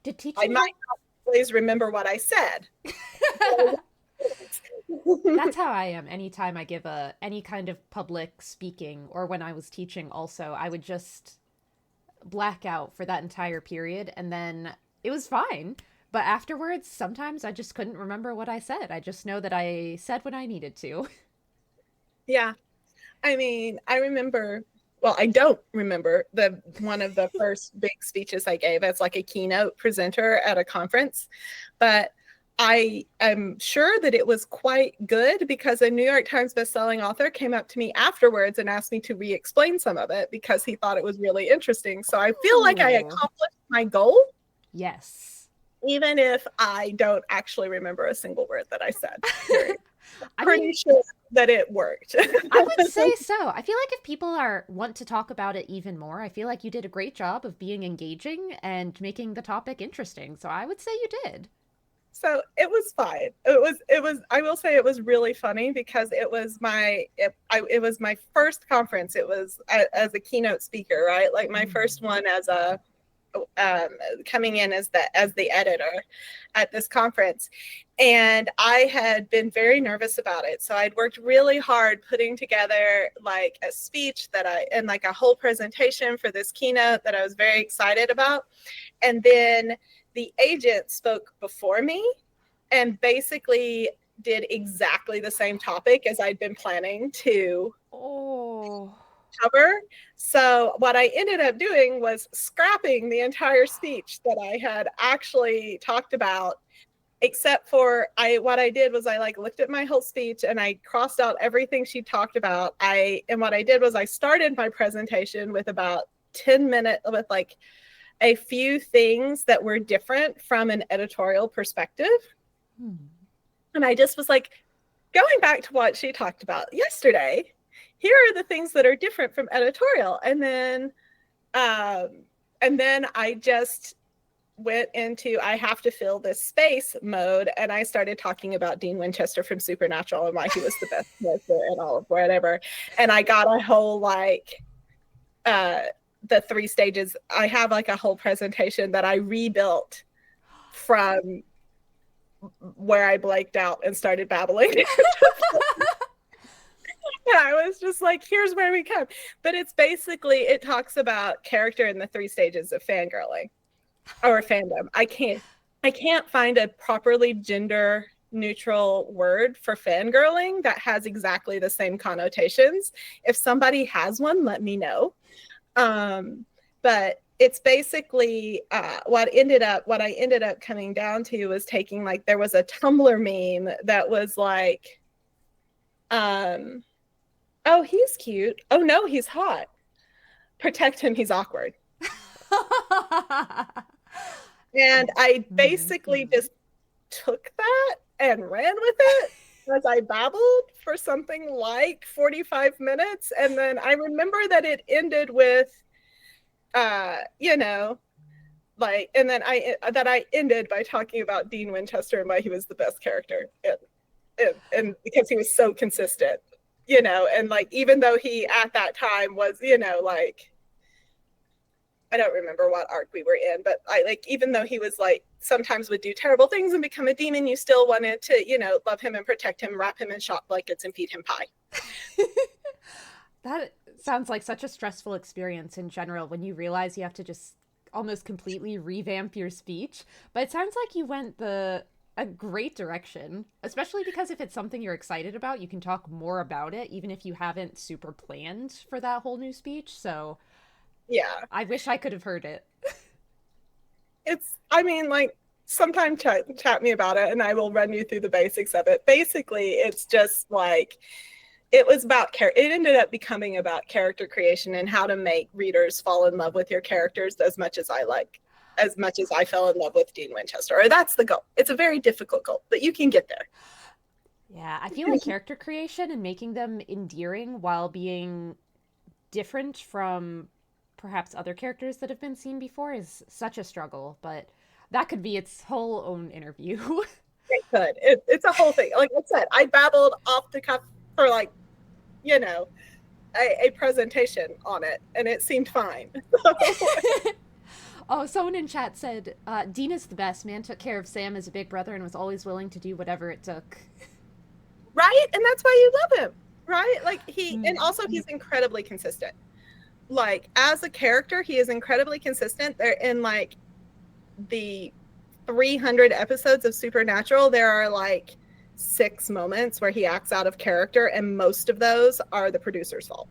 Speaker 1: Did
Speaker 2: I
Speaker 1: teaching
Speaker 2: might not always remember what I said.
Speaker 1: That's how I am. Anytime I give any kind of public speaking, or when I was teaching also, I would just black out for that entire period, and then it was fine. But afterwards, sometimes I just couldn't remember what I said. I just know that I said what I needed to.
Speaker 2: Yeah. I mean, I remember, well, I don't remember the one of the first big speeches I gave as like a keynote presenter at a conference, but I am sure that it was quite good because a New York Times bestselling author came up to me afterwards and asked me to re-explain some of it because he thought it was really interesting. So I feel like I
Speaker 1: Ooh.
Speaker 2: accomplished my goal,
Speaker 1: Yes.
Speaker 2: even if I don't actually remember a single word that I said during.
Speaker 1: I
Speaker 2: Pretty
Speaker 1: mean,
Speaker 2: sure that it worked.
Speaker 1: I would say so. I feel like if people are want to talk about it even more, I feel like you did a great job of being engaging and making the topic interesting. So I would say you did.
Speaker 2: So it was fine. I will say it was really funny because it was my first conference. It was as a keynote speaker, right? Like my first one as a um, coming in as the editor at this conference, and I had been very nervous about it. So I'd worked really hard putting together like a speech and like a whole presentation for this keynote that I was very excited about, and then the agent spoke before me and basically did exactly the same topic as I'd been planning to
Speaker 1: Oh.
Speaker 2: cover. So what I ended up doing was scrapping the entire speech that I had actually talked about, except for what I did was I like looked at my whole speech and I crossed out everything she talked about. And what I did was I started my presentation with about 10 minutes with like a few things that were different from an editorial perspective. And I just was like, going back to what she talked about yesterday, here are the things that are different from editorial. And then I just went into I have to fill this space mode, and I started talking about Dean Winchester from Supernatural and why he was the best character and all of whatever. And I got a whole like the 3 stages. I have like a whole presentation that I rebuilt from where I blanked out and started babbling. And I was just like, here's where we come. But it's basically, it talks about character in the 3 stages of fangirling or fandom. I can't find a properly gender neutral word for fangirling that has exactly the same connotations. If somebody has one, let me know. But it's basically what I ended up coming down to was taking like, there was a Tumblr meme that was like, oh, he's cute. Oh no, he's hot. Protect him, he's awkward. And I basically just took that and ran with it as I babbled for something like 45 minutes. And then I remember that it ended with, like, and then I ended by talking about Dean Winchester and why he was the best character. And because he was so consistent, and like, even though he at that time was, like, I don't remember what arc we were in, but I like, even though he was like, sometimes would do terrible things and become a demon, you still wanted to, love him and protect him, wrap him in shot blankets and feed him pie.
Speaker 1: That sounds like such a stressful experience in general when you realize you have to just almost completely revamp your speech. But it sounds like you went a great direction, especially because if it's something you're excited about, you can talk more about it, even if you haven't super planned for that whole new speech. So
Speaker 2: Yeah.
Speaker 1: I wish I could have heard it.
Speaker 2: I mean, like, sometimes chat me about it and I will run you through the basics of it. Basically, it's just like, it ended up becoming about character creation and how to make readers fall in love with your characters as much as I fell in love with Dean Winchester. Or that's the goal. It's a very difficult goal, but you can get there.
Speaker 1: Yeah, I feel like character creation and making them endearing while being different from perhaps other characters that have been seen before is such a struggle, but that could be its whole own interview.
Speaker 2: It could. It's a whole thing. Like I said, I babbled off the cuff for like, a presentation on it, and it seemed fine.
Speaker 1: Oh, someone in chat said, Dean is the best. Man took care of Sam as a big brother and was always willing to do whatever it took.
Speaker 2: Right? And that's why you love him, right? Like and also he's incredibly consistent. Like, as a character, he is incredibly consistent. They're in like the 300 episodes of Supernatural, there are like 6 moments where he acts out of character, and most of those are the producer's fault.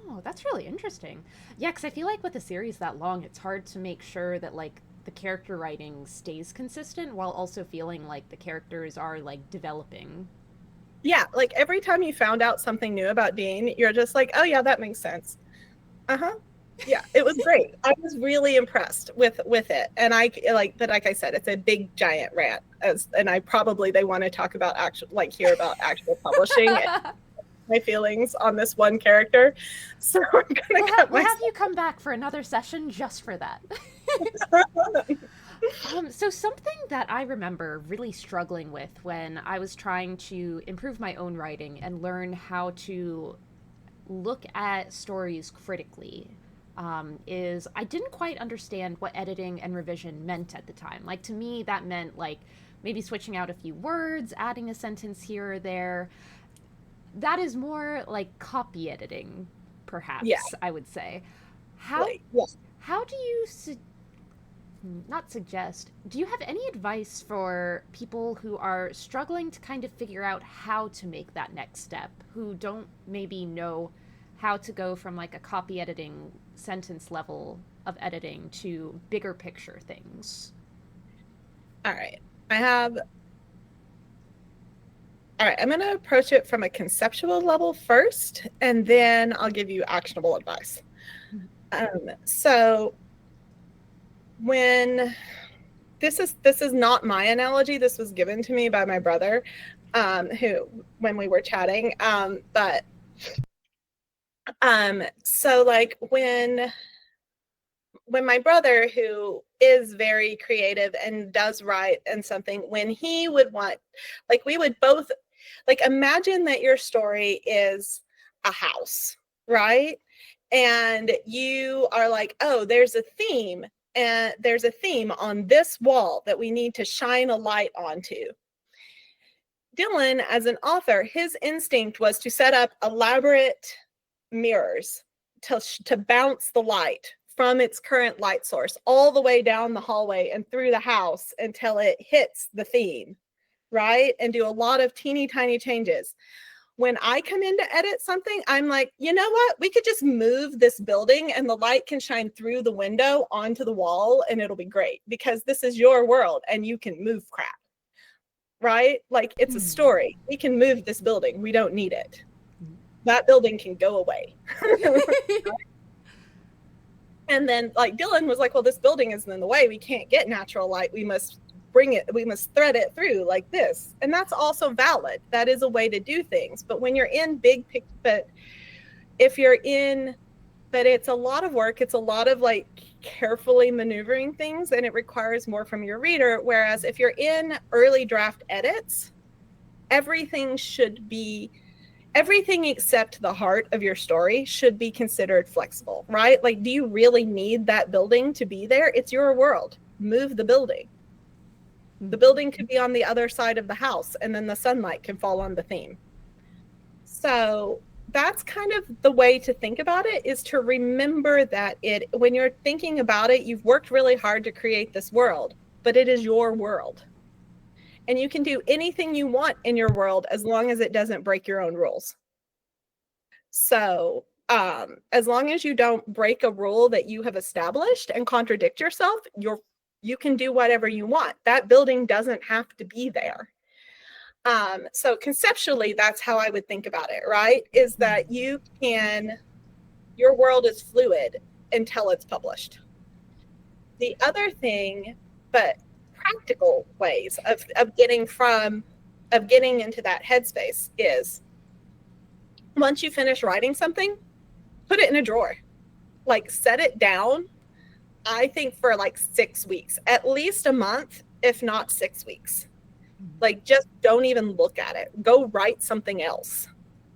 Speaker 1: Oh, that's really interesting. Yeah, because I feel like with a series that long, it's hard to make sure that like the character writing stays consistent while also feeling like the characters are like developing.
Speaker 2: Yeah, like every time you found out something new about Dean, you're just like, oh yeah, that makes sense. Uh-huh. Yeah, it was great. I was really impressed with it. And I like, but like I said, it's a big giant rant, and I probably they want to talk about actual, like hear about actual publishing and my feelings on this one character. So I'm gonna cut
Speaker 1: We'll have
Speaker 2: myself.
Speaker 1: you come back for another session just for that. So something that I remember really struggling with when I was trying to improve my own writing and learn how to look at stories critically is I didn't quite understand what editing and revision meant at the time. Like to me, that meant like maybe switching out a few words, adding a sentence here or there. That is more like copy editing,
Speaker 2: Yeah,
Speaker 1: perhaps I would say. How
Speaker 2: like yeah.
Speaker 1: how do you not suggest, do you have any advice for people who are struggling to kind of figure out how to make that next step, who don't maybe know how to go from like a copy editing sentence level of editing to bigger picture things?
Speaker 2: All right. I have All right, I'm going to approach it from a conceptual level first, and then I'll give you actionable advice. So when this is not my analogy. This was given to me by my brother, who when we were chatting. So like when my brother, who is very creative and does write and something, when he would want, like we would both, like imagine that your story is a house, right? And you are like, oh, there's a theme, and there's a theme on this wall that we need to shine a light onto. Dylan, as an author, his instinct was to set up elaborate mirrors to bounce the light from its current light source all the way down the hallway and through the house until it hits the theme, right? And do a lot of teeny tiny changes. When I come in to edit something, I'm like, you know what? We could just move this building and the light can shine through the window onto the wall and it'll be great because this is your world and you can move crap, right? Like it's a story. We can move this building. We don't need it. That building can go away. And then like Dylan was like, well, this building isn't in the way. We can't get natural light. We must thread it through like this. And that's also valid. That is a way to do things. But when you're in big picture, but it's a lot of work. It's a lot of like carefully maneuvering things, and it requires more from your reader. Whereas if you're in early draft edits, everything except the heart of your story should be considered flexible, right? Like, do you really need that building to be there? It's your world. Move the building. The building could be on the other side of the house, and then the sunlight can fall on the theme. So that's kind of the way to think about it, is to remember that when you're thinking about it, you've worked really hard to create this world, but it is your world. And you can do anything you want in your world as long as it doesn't break your own rules. So as long as you don't break a rule that you have established and contradict yourself, you can do whatever you want. That building doesn't have to be there. So conceptually, that's how I would think about it, right? Is that your world is fluid until it's published. The other thing, but practical ways of getting into that headspace is, once you finish writing something, put it in a drawer. Like set it down, I think for like 6 weeks, at least a month, if not 6 weeks. Like just don't even look at it. Go write something else.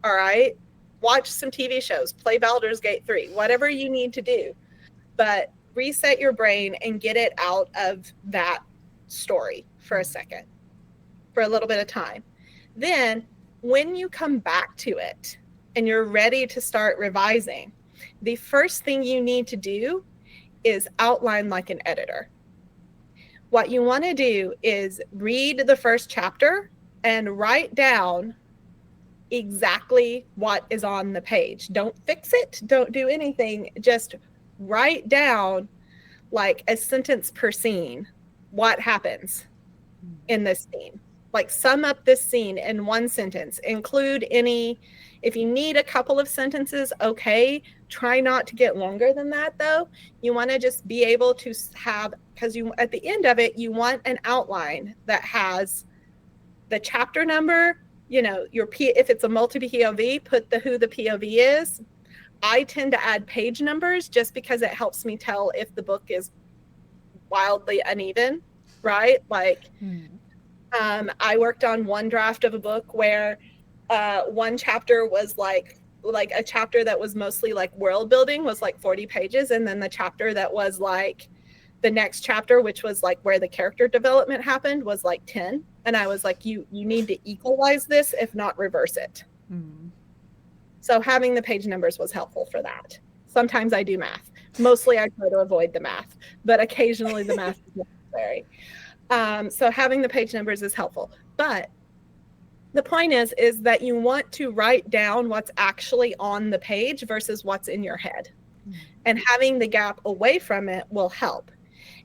Speaker 2: All right? Watch some TV shows, play Baldur's Gate 3, whatever you need to do. But reset your brain and get it out of that story for a second, for a little bit of time. Then when you come back to it and you're ready to start revising, the first thing you need to do is outline like an editor. what you want to do is read the first chapter and write down exactly what is on the page. Don't fix it. Don't do anything. Just write down like a sentence per scene what happens in this scene. Like sum up this scene in one sentence. Include any, if you need a couple of sentences, okay. Try not to get longer than that though. You want to just be able to have, because you at the end of it, you want an outline that has the chapter number, you know, if it's a multi-POV, put who the POV is. I tend to add page numbers just because it helps me tell if the book is wildly uneven, right? Like, I worked on one draft of a book where one chapter was like a chapter that was mostly like world building was like 40 pages. And then the chapter that was like the next chapter, which was like where the character development happened, was like 10. And I was like, you need to equalize this, if not reverse it. So having the page numbers was helpful for that. Sometimes I do math. Mostly I try to avoid the math, but occasionally the math is necessary. So having the page numbers is helpful. But the point is that you want to write down what's actually on the page versus what's in your head. And having the gap away from it will help.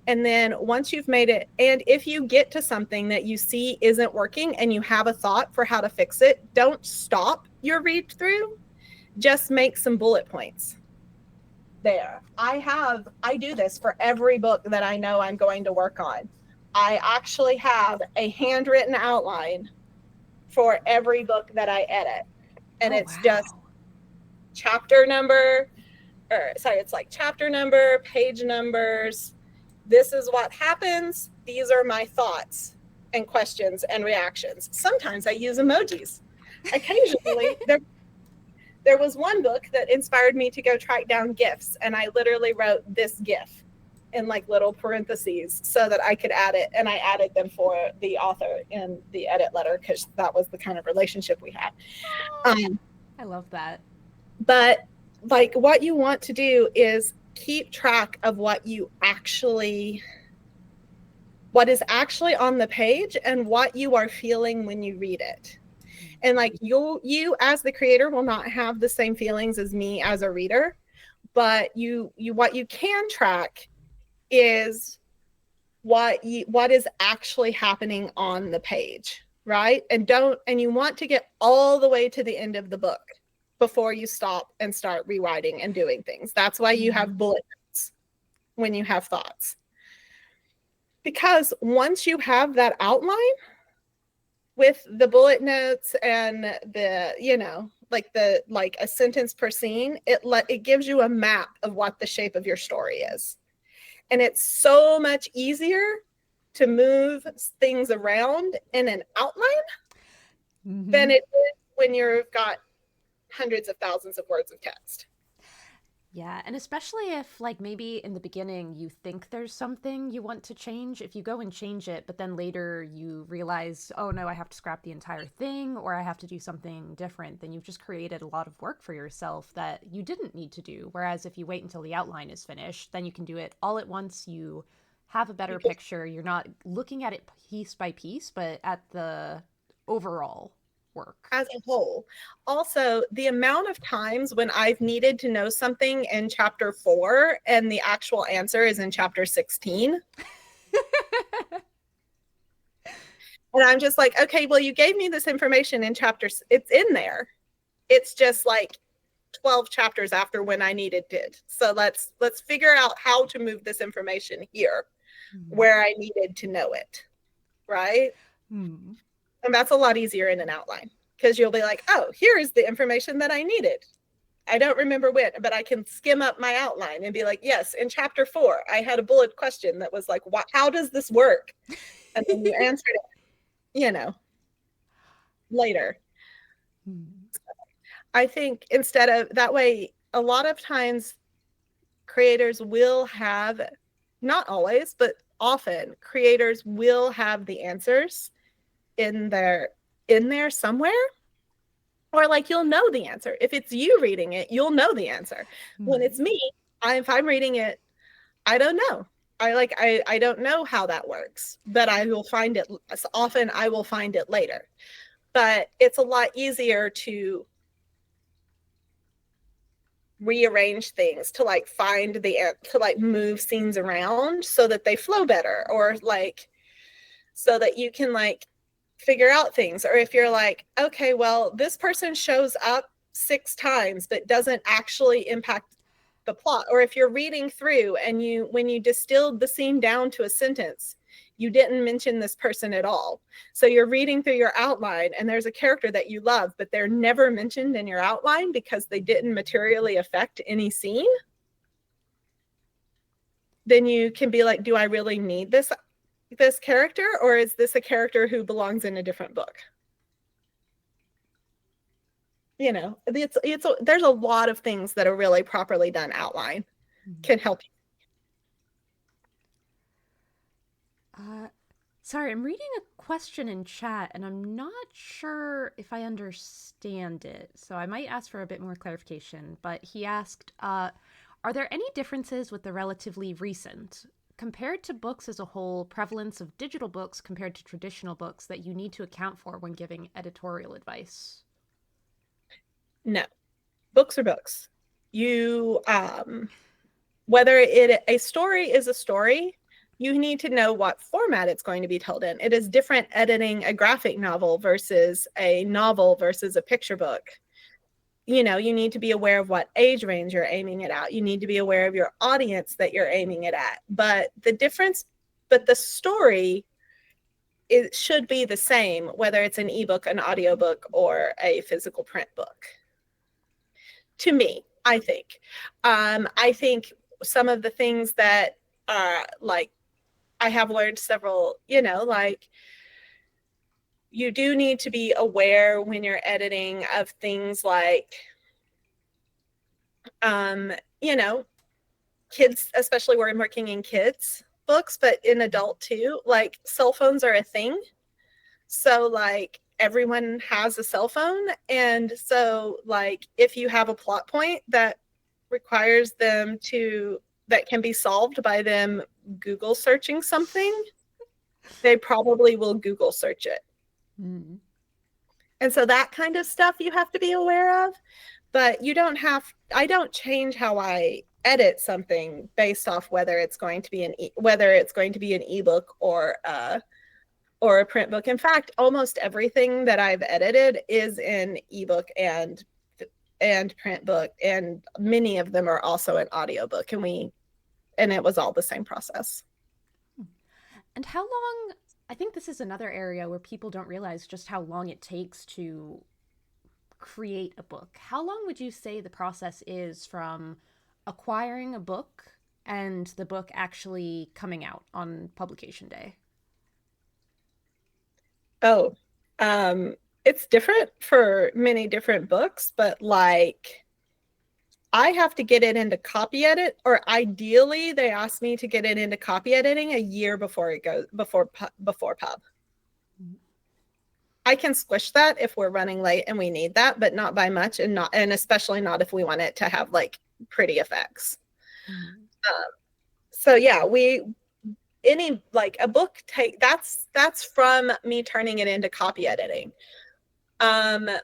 Speaker 2: And then once you've made it, and if you get to something that you see isn't working and you have a thought for how to fix it, don't stop your read through. Just make some bullet points. There. I do this for every book that I know I'm going to work on. I actually have a handwritten outline for every book that I edit. And it's just chapter number, it's like chapter number, page numbers. This is what happens. These are my thoughts and questions and reactions. Sometimes I use emojis. Occasionally, there was one book that inspired me to go track down GIFs, and I literally wrote this GIF in like little parentheses so that I could add it, and I added them for the author in the edit letter because that was the kind of relationship we had.
Speaker 1: I love that.
Speaker 2: But like what you want to do is keep track of what is actually on the page and what you are feeling when you read it. And like you as the creator will not have the same feelings as me as a reader, but what you can track is what is actually happening on the page, right? And you want to get all the way to the end of the book before you stop and start rewriting and doing things. That's why you have bullet notes when you have thoughts. Because once you have that outline with the bullet notes and the, like a sentence per scene, it gives you a map of what the shape of your story is. And it's so much easier to move things around in an outline than it is when you've got hundreds of thousands of words of text.
Speaker 1: Yeah, and especially if, like, maybe in the beginning you think there's something you want to change, if you go and change it, but then later you realize, oh no, I have to scrap the entire thing, or I have to do something different, then you've just created a lot of work for yourself that you didn't need to do. Whereas if you wait until the outline is finished, then you can do it all at once. You have a better picture. You're not looking at it piece by piece, but at the overall work
Speaker 2: as a whole. Also, the amount of times when I've needed to know something in chapter 4 and the actual answer is in chapter 16. And I'm just like, okay, well, you gave me this information in chapters. It's in there. It's just like 12 chapters after when I needed it. So let's figure out how to move this information here where I needed to know it. Right? And that's a lot easier in an outline because you'll be like, oh, here is the information that I needed. I don't remember when, but I can skim up my outline and be like, yes, in chapter 4, I had a bullet question that was like, how does this work? And then you answered it, later. I think instead of that way, a lot of times creators will have, not always, but often creators will have the answers in there somewhere, or like you'll know the answer. If it's you reading it, you'll know the answer. When it's me, if I'm reading it, I don't know. I don't know how that works, but I will find it. Often I will find it later. But it's a lot easier to rearrange things, to like find to like move scenes around so that they flow better, or like so that you can like figure out things. Or if you're like, okay, well, this person shows up 6 times but doesn't actually impact the plot. Or if you're reading through and when you distilled the scene down to a sentence, you didn't mention this person at all. So you're reading through your outline and there's a character that you love, but they're never mentioned in your outline because they didn't materially affect any scene. Then you can be like, do I really need this character, or is this a character who belongs in a different book? You know, there's a lot of things that a really properly done outline can help you.
Speaker 1: Sorry, I'm reading a question in chat and I'm not sure if I understand it. So I might ask for a bit more clarification. But he asked, are there any differences with the relatively recent, compared to books as a whole, prevalence of digital books compared to traditional books that you need to account for when giving editorial advice?
Speaker 2: No, books are books. You, whether a story is a story, you need to know what format it's going to be told in. It is different editing a graphic novel versus a novel versus a picture book. You know, you need to be aware of what age range you're aiming it at. You need to be aware of your audience that you're aiming it at. But the story, it should be the same, whether it's an ebook, an audiobook, or a physical print book. To me, I think. I think some of the things that like I have learned several, you know, like you do need to be aware when you're editing of things like, you know, kids, especially where I'm working in kids books, but in adult too, like cell phones are a thing. So like everyone has a cell phone. And so like if you have a plot point that requires that can be solved by them Google searching something, they probably will Google search it.
Speaker 1: Mm.
Speaker 2: And so that kind of stuff you have to be aware of, but I don't change how I edit something based off whether it's going to be an ebook or a print book. In fact, almost everything that I've edited is in ebook and print book, and many of them are also an audiobook, and it was all the same process.
Speaker 1: And how long, I think this is another area where people don't realize just how long it takes to create a book. How long would you say the process is from acquiring a book and the book actually coming out on publication day?
Speaker 2: Oh, it's different for many different books, but like I have to get it into copy edit, or ideally they ask me to get it into copy editing a year before it goes before pub. I can squish that if we're running late and we need that, but not by much, and especially not if we want it to have like pretty effects.
Speaker 1: Mm-hmm.
Speaker 2: So yeah, any like a book that's from me turning it into copy editing.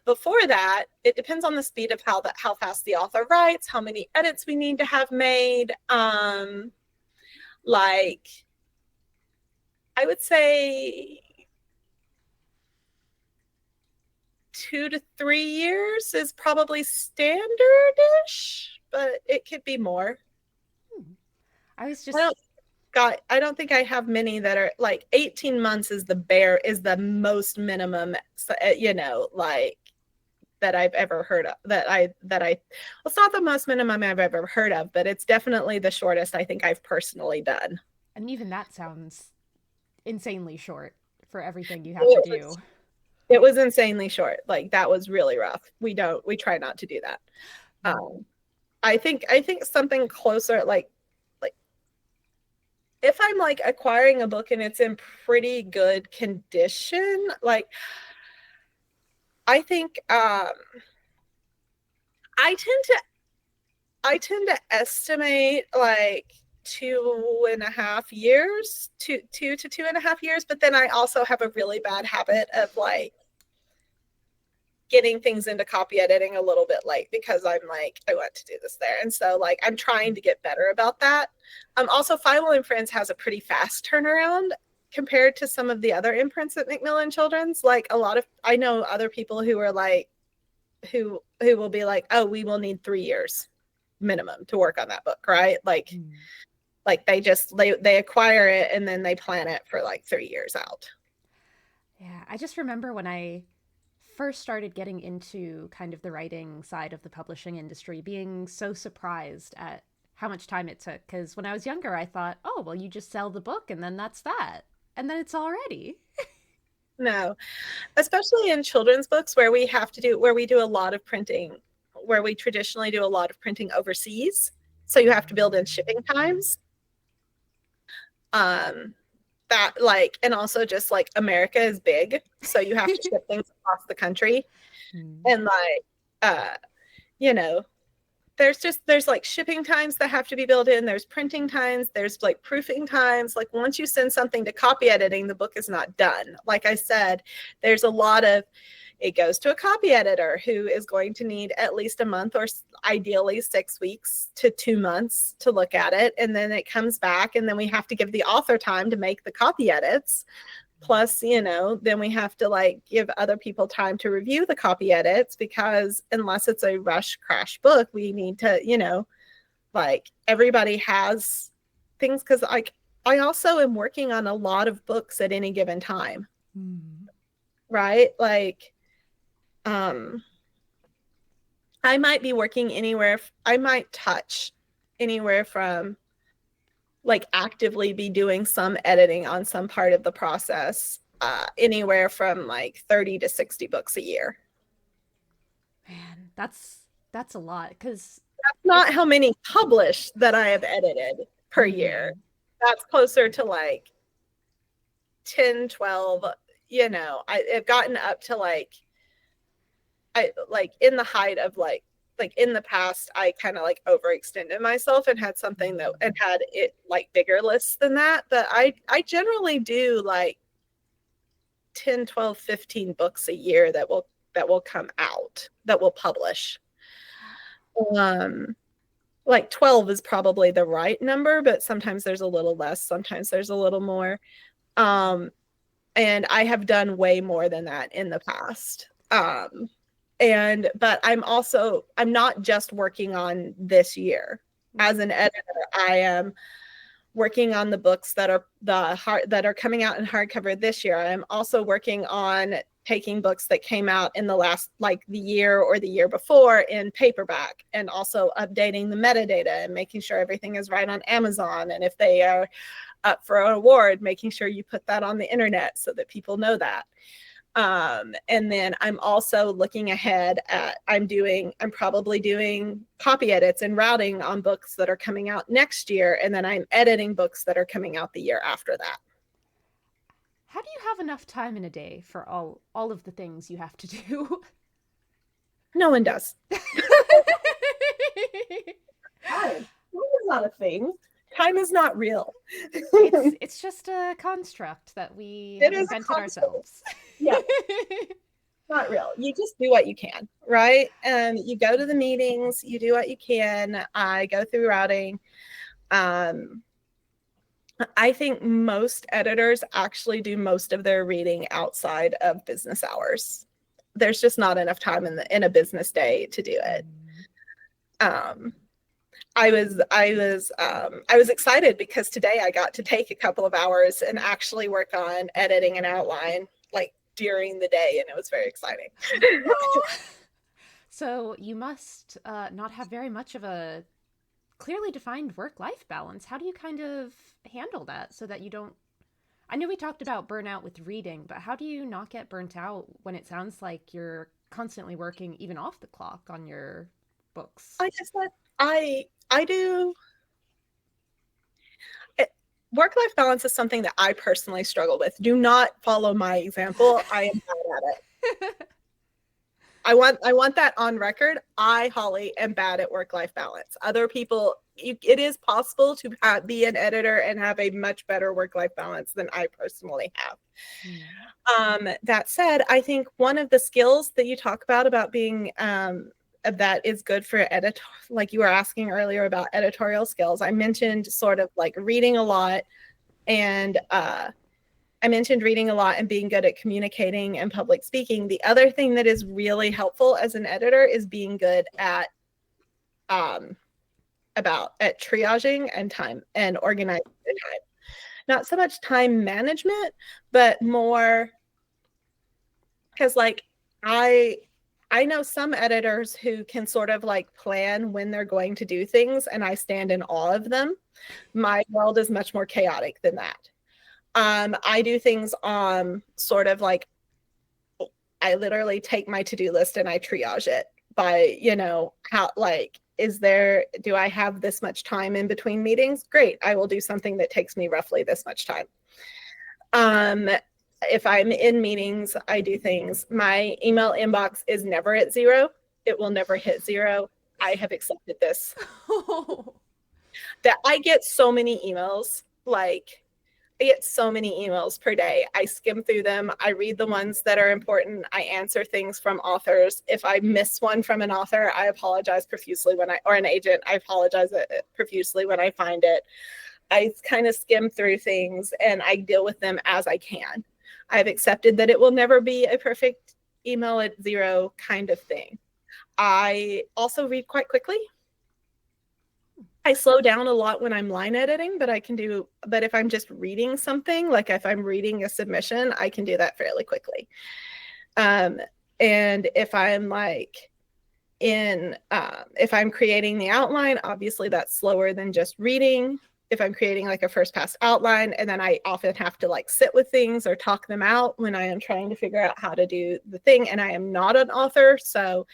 Speaker 2: Before that, it depends on the speed of how fast the author writes, how many edits we need to have made. Like I would say 2 to 3 years is probably standard-ish, but it could be more.
Speaker 1: I was just
Speaker 2: I don't think I have many that are like 18 months is the most minimum, you know, like that I've ever heard of, well, it's not the most minimum I've ever heard of, but it's definitely the shortest I think I've personally done.
Speaker 1: and even that sounds insanely short for everything you have to
Speaker 2: It
Speaker 1: do.
Speaker 2: it was insanely short. Like that was really rough. We try not to do that. I think something closer, like if I'm like acquiring a book and it's in pretty good condition, like I think I tend to estimate like 2.5 years, 2 to 2.5 years. But then I also have a really bad habit of like getting things into copy editing a little bit late because I'm like, I want to do this there. And so like I'm trying to get better about that. Also Fievel and Friends has a pretty fast turnaround compared to some of the other imprints at Macmillan Children's. Like I know other people who are like, who will be like, oh, we will need 3 years minimum to work on that book, right? Like they acquire it and then they plan it for like 3 years out.
Speaker 1: Yeah, I just remember when I first started getting into kind of the writing side of the publishing industry, being so surprised at how much time it took. Because when I was younger, I thought, oh, well, you just sell the book and then that's that. And then it's all ready.
Speaker 2: No, especially in children's books where we do a lot of printing, where we traditionally do a lot of printing overseas. So you have to build in shipping times. That like, and also just like America is big. So you have to ship things across the country. And like, you know, there's like shipping times that have to be built in. There's printing times. There's like proofing times. Like once you send something to copy editing, the book is not done. Like I said, there's a lot of, it goes to a copy editor who is going to need at least a month or ideally 6 weeks to 2 months to look at it. And then it comes back and then we have to give the author time to make the copy edits. Plus, then we have to like give other people time to review the copy edits because unless it's a rush crash book, we need to, like everybody has things. Cause like I also am working on a lot of books at any given time. Right? Like, I might be working I might touch anywhere from like actively be doing some editing on some part of the process, anywhere from like 30 to 60 books a year.
Speaker 1: Man, that's a lot because
Speaker 2: that's not how many published that I have edited per year. That's closer to like 10, 12, I've gotten up to like in the height of like in the past, I kind of like overextended myself and had something and had it like bigger lists than that. But I generally do like 10, 12, 15 books a year that will come out, that will publish. Like 12 is probably the right number, but sometimes there's a little less, sometimes there's a little more. And I have done way more than that in the past. But I'm not just working on this year. As an editor, I am working on the books that are coming out in hardcover this year. I'm also working on taking books that came out in the last, like the year or the year before in paperback, and also updating the metadata and making sure everything is right on Amazon. And if they are up for an award, making sure you put that on the internet so that people know that. And then I'm also looking ahead at, I'm probably doing copy edits and routing on books that are coming out next year. And then I'm editing books that are coming out the year after that.
Speaker 1: How do you have enough time in a day for all of the things you have to do?
Speaker 2: No one does. Time is not a thing. Time is not real.
Speaker 1: It's just a construct that we have invented ourselves.
Speaker 2: Yeah. Not real. You just do what you can, right? And you go to the meetings, you do what you can. I go through routing. I think most editors actually do most of their reading outside of business hours. There's just not enough time in a business day to do it. I was excited because today I got to take a couple of hours and actually work on editing an outline like during the day, and it was very exciting.
Speaker 1: So you must not have very much of a clearly defined work-life balance. How do you kind of handle that so that you don't, I know we talked about burnout with reading, but how do you not get burnt out when it sounds like you're constantly working even off the clock on your books?
Speaker 2: I guess that I do. Work-life balance is something that I personally struggle with. Do not follow my example. I am bad at it. I want that on record. I, Holly, am bad at work-life balance. Other people it is possible to be an editor and have a much better work-life balance than I personally have. That said, I think one of the skills that you talk about being that is good for edit, like you were asking earlier about editorial skills. I mentioned sort of like reading a lot, and I mentioned reading a lot and being good at communicating and public speaking. The other thing that is really helpful as an editor is being good at triaging and time and organizing the time. Not so much time management, but more because like I know some editors who can sort of like plan when they're going to do things, and I stand in awe of them. My world is much more chaotic than that. I do things sort of like, I literally take my to-do list and I triage it by, how, like, do I have this much time in between meetings? Great. I will do something that takes me roughly this much time. If I'm in meetings, I do things. My email inbox is never at 0. It will never hit 0. I have accepted this. That I get so many emails, like I get so many emails per day. I skim through them. I read the ones that are important. I answer things from authors. If I miss one from an author, I apologize profusely or an agent, I apologize profusely when I find it. I kind of skim through things and I deal with them as I can. I've accepted that it will never be a perfect email at 0 kind of thing. I also read quite quickly. I slow down a lot when I'm line editing, but if I'm just reading something, like if I'm reading a submission, I can do that fairly quickly. And if I'm like if I'm creating the outline, obviously that's slower than just reading. If I'm creating like a first pass outline, and then I often have to like sit with things or talk them out when I am trying to figure out how to do the thing. And I am not an author, so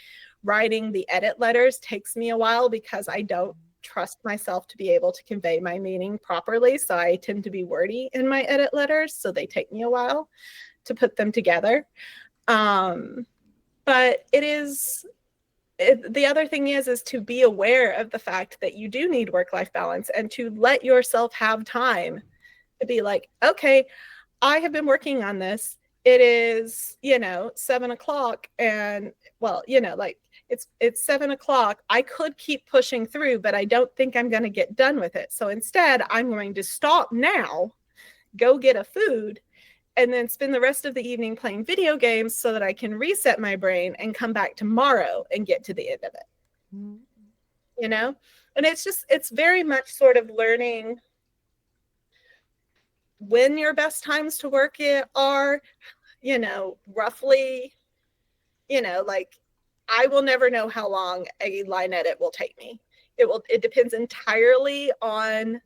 Speaker 2: writing the edit letters takes me a while because I don't trust myself to be able to convey my meaning properly. So I tend to be wordy in my edit letters. So they take me a while to put them together. But the other thing is to be aware of the fact that you do need work-life balance and to let yourself have time to be like, okay, I have been working on this. It is, 7:00 and like it's 7:00. I could keep pushing through, but I don't think I'm going to get done with it. So instead, I'm going to stop now, go get a food, and then spend the rest of the evening playing video games so that I can reset my brain and come back tomorrow and get to the end of it. And it's very much sort of learning when your best times to work are, roughly, like I will never know how long a line edit will take me. It depends entirely on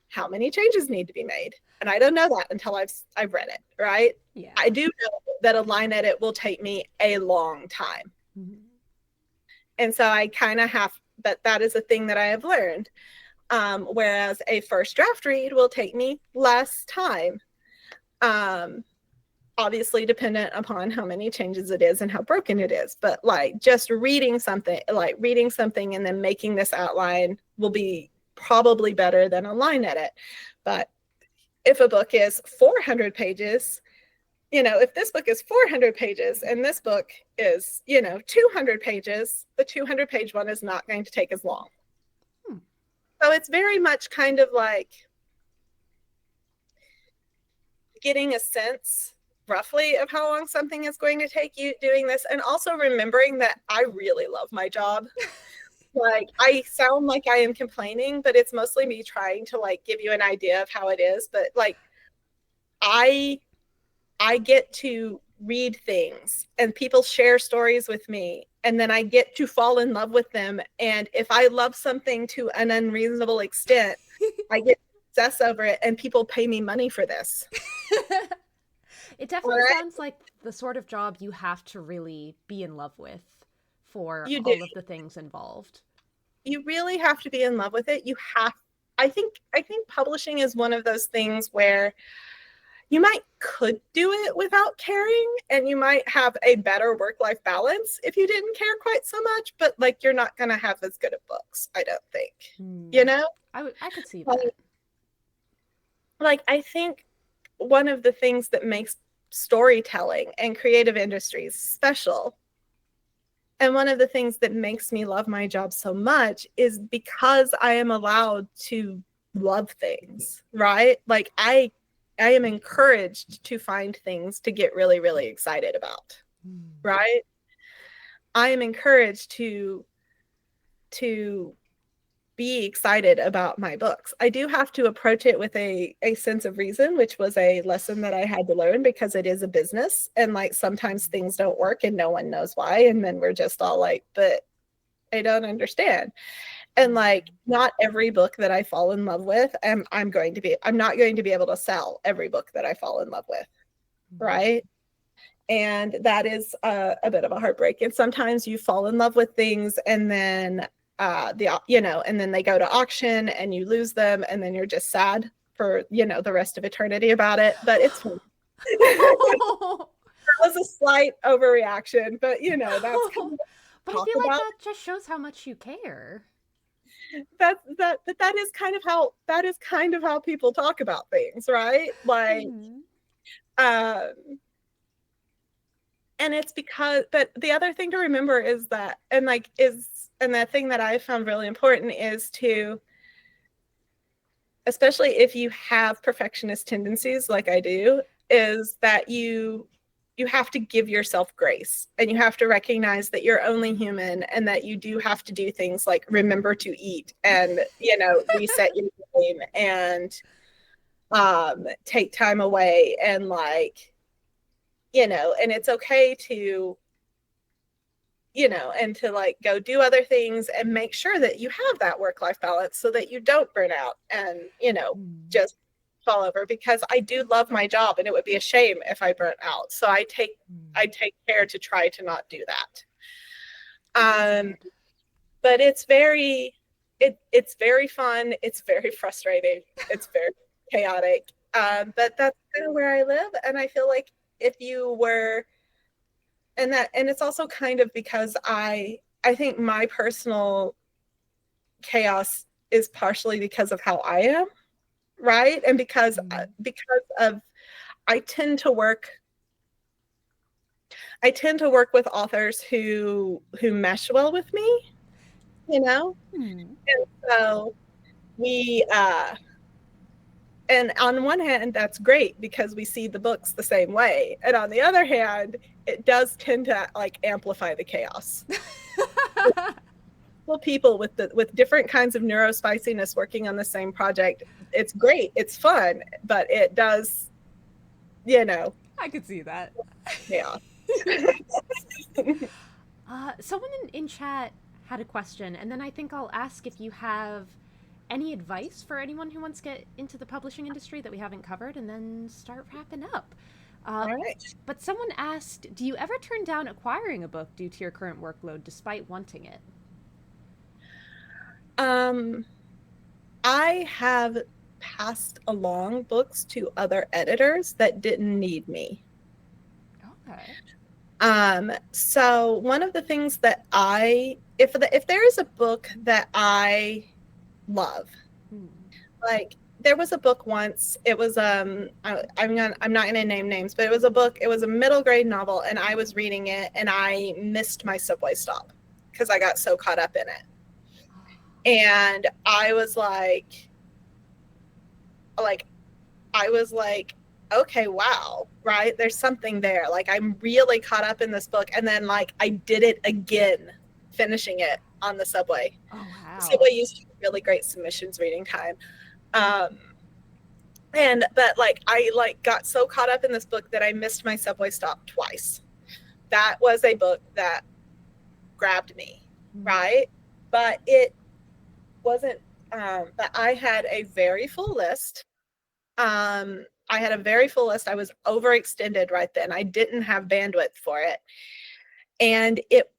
Speaker 2: how many changes need to be made. And I don't know that until I've read it, right?
Speaker 1: Yeah.
Speaker 2: I do know that a line edit will take me a long time. Mm-hmm. And so I kind of but that is a thing that I have learned. Whereas a first draft read will take me less time. Obviously dependent upon how many changes it is and how broken it is. But like just reading something and then making this outline will be probably better than a line edit. But if a book is 400 pages, if this book is 400 pages and this book is, 200 pages, the 200 page one is not going to take as long. So it's very much kind of like getting a sense roughly of how long something is going to take you doing this, and also remembering that I really love my job. Like I sound like I am complaining, but it's mostly me trying to like give you an idea of how it is. But like I get to read things and people share stories with me, and then I get to fall in love with them. And if I love something to an unreasonable extent, I get to obsess over it, and people pay me money for this.
Speaker 1: It definitely sounds like the sort of job you have to really be in love with for all of the things involved.
Speaker 2: You really have to be in love with it. I think publishing is one of those things where you might could do it without caring, and you might have a better work-life balance if you didn't care quite so much, but like you're not going to have as good of books, I don't think. You know?
Speaker 1: I could see
Speaker 2: Like,
Speaker 1: that.
Speaker 2: I think one of the things that makes storytelling and creative industries special, and one of the things that makes me love my job so much, is because I am allowed to love things, right? Like I am encouraged to find things to get really, really excited about, right? I am encouraged to be excited about my books. I do have to approach it with a sense of reason, which was a lesson that I had to learn, because it is a business, and like sometimes things don't work and no one knows why, and then we're just all like, but I don't understand. And like not every book that I fall in love with, I'm not going to be able to sell every book that I fall in love with, right? And that is a bit of a heartbreak. And sometimes you fall in love with things, and then and then they go to auction and you lose them, and then you're just sad for the rest of eternity about it. But it's fun. That was a slight overreaction, but that's kind of
Speaker 1: But I
Speaker 2: talk
Speaker 1: feel like
Speaker 2: about
Speaker 1: that just shows how much you care.
Speaker 2: that is kind of how people talk about things, right? Like um and it's because, but the other thing to remember is that, and the thing that I found really important is to, especially if you have perfectionist tendencies like I do, is that you have to give yourself grace, and you have to recognize that you're only human, and that you do have to do things like remember to eat, and reset your game, and take time away, and and it's okay to and to like go do other things, and make sure that you have that work-life balance so that you don't burn out and just fall over, because I do love my job, and it would be a shame if I burnt out. So I take care to try to not do that. But it's very fun, it's very frustrating, it's very chaotic. But that's kind of where I live, and I feel like if you were, and it's also kind of because I think my personal chaos is partially because of how I am, right? And because of I tend to work with authors who mesh well with me, and so we and on one hand that's great because we see the books the same way, and on the other hand it does tend to like amplify the chaos. People with different kinds of neurospiciness working on the same project, it's great, it's fun, but it does
Speaker 1: I could see that.
Speaker 2: yeah.
Speaker 1: Someone in chat had a question, and then I think I'll ask if you have any advice for anyone who wants to get into the publishing industry that we haven't covered, and then start wrapping up.
Speaker 2: All right.
Speaker 1: But someone asked, do you ever turn down acquiring a book due to your current workload despite wanting it?
Speaker 2: I have passed along books to other editors that didn't need me.
Speaker 1: Okay.
Speaker 2: So one of the things that if there is a book that I love, like there was a book once, it was I'm not gonna name names, but it was a middle grade novel, and I was reading it and I missed my subway stop because I got so caught up in it. And I was like, okay, wow, right? There's something there. Like I'm really caught up in this book. And then like I did it again, finishing it on the subway.
Speaker 1: Oh wow.
Speaker 2: The subway used to be really great submissions reading time. But like I got so caught up in this book that I missed my subway stop twice. That was a book that grabbed me, right? But it wasn't but I had a very full list. I was overextended right then. I didn't have bandwidth for it. And it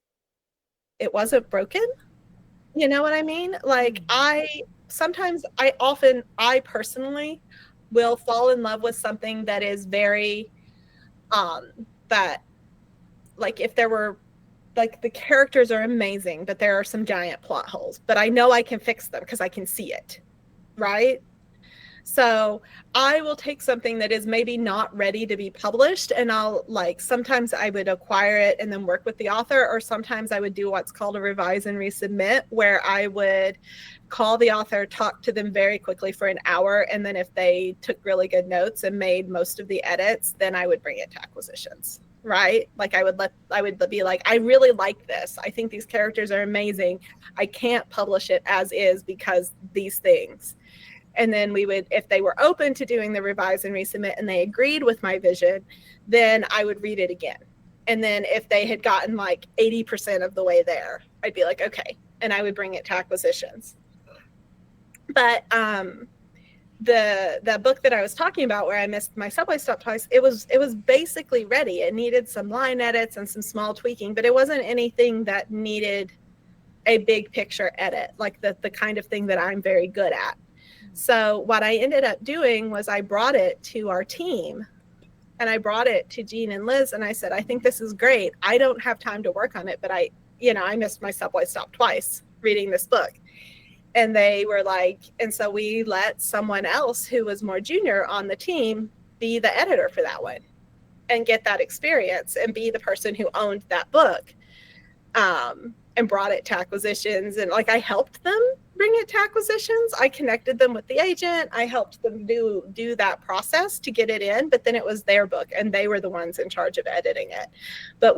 Speaker 2: wasn't broken. You know what I mean? Like I personally will fall in love with something that is very that, like, if there were, like, the characters are amazing, but there are some giant plot holes, but I know I can fix them because I can see it, right? So I will take something that is maybe not ready to be published, and I'll, like, sometimes I would acquire it and then work with the author, or sometimes I would do what's called a revise and resubmit, where I would call the author, talk to them very quickly for an hour, and then if they took really good notes and made most of the edits, then I would bring it to acquisitions. Right? Like, I would be like, I really like this. I think these characters are amazing. I can't publish it as is because these things. And then we would, if they were open to doing the revise and resubmit and they agreed with my vision, then I would read it again. And then if they had gotten like 80% of the way there, I'd be like, okay. And I would bring it to acquisitions. But the book that I was talking about, where I missed my subway stop twice, it was basically ready. It needed some line edits and some small tweaking, but it wasn't anything that needed a big picture edit, like the kind of thing that I'm very good at. So what I ended up doing was I brought it to our team, and I brought it to Jean and Liz, and I said, I think this is great. I don't have time to work on it, but I missed my subway stop twice reading this book. And they were like, and so we let someone else who was more junior on the team be the editor for that one and get that experience and be the person who owned that book, and brought it to acquisitions. And like, I helped them bring it to acquisitions. I connected them with the agent. I helped them do that process to get it in, but then it was their book and they were the ones in charge of editing it. But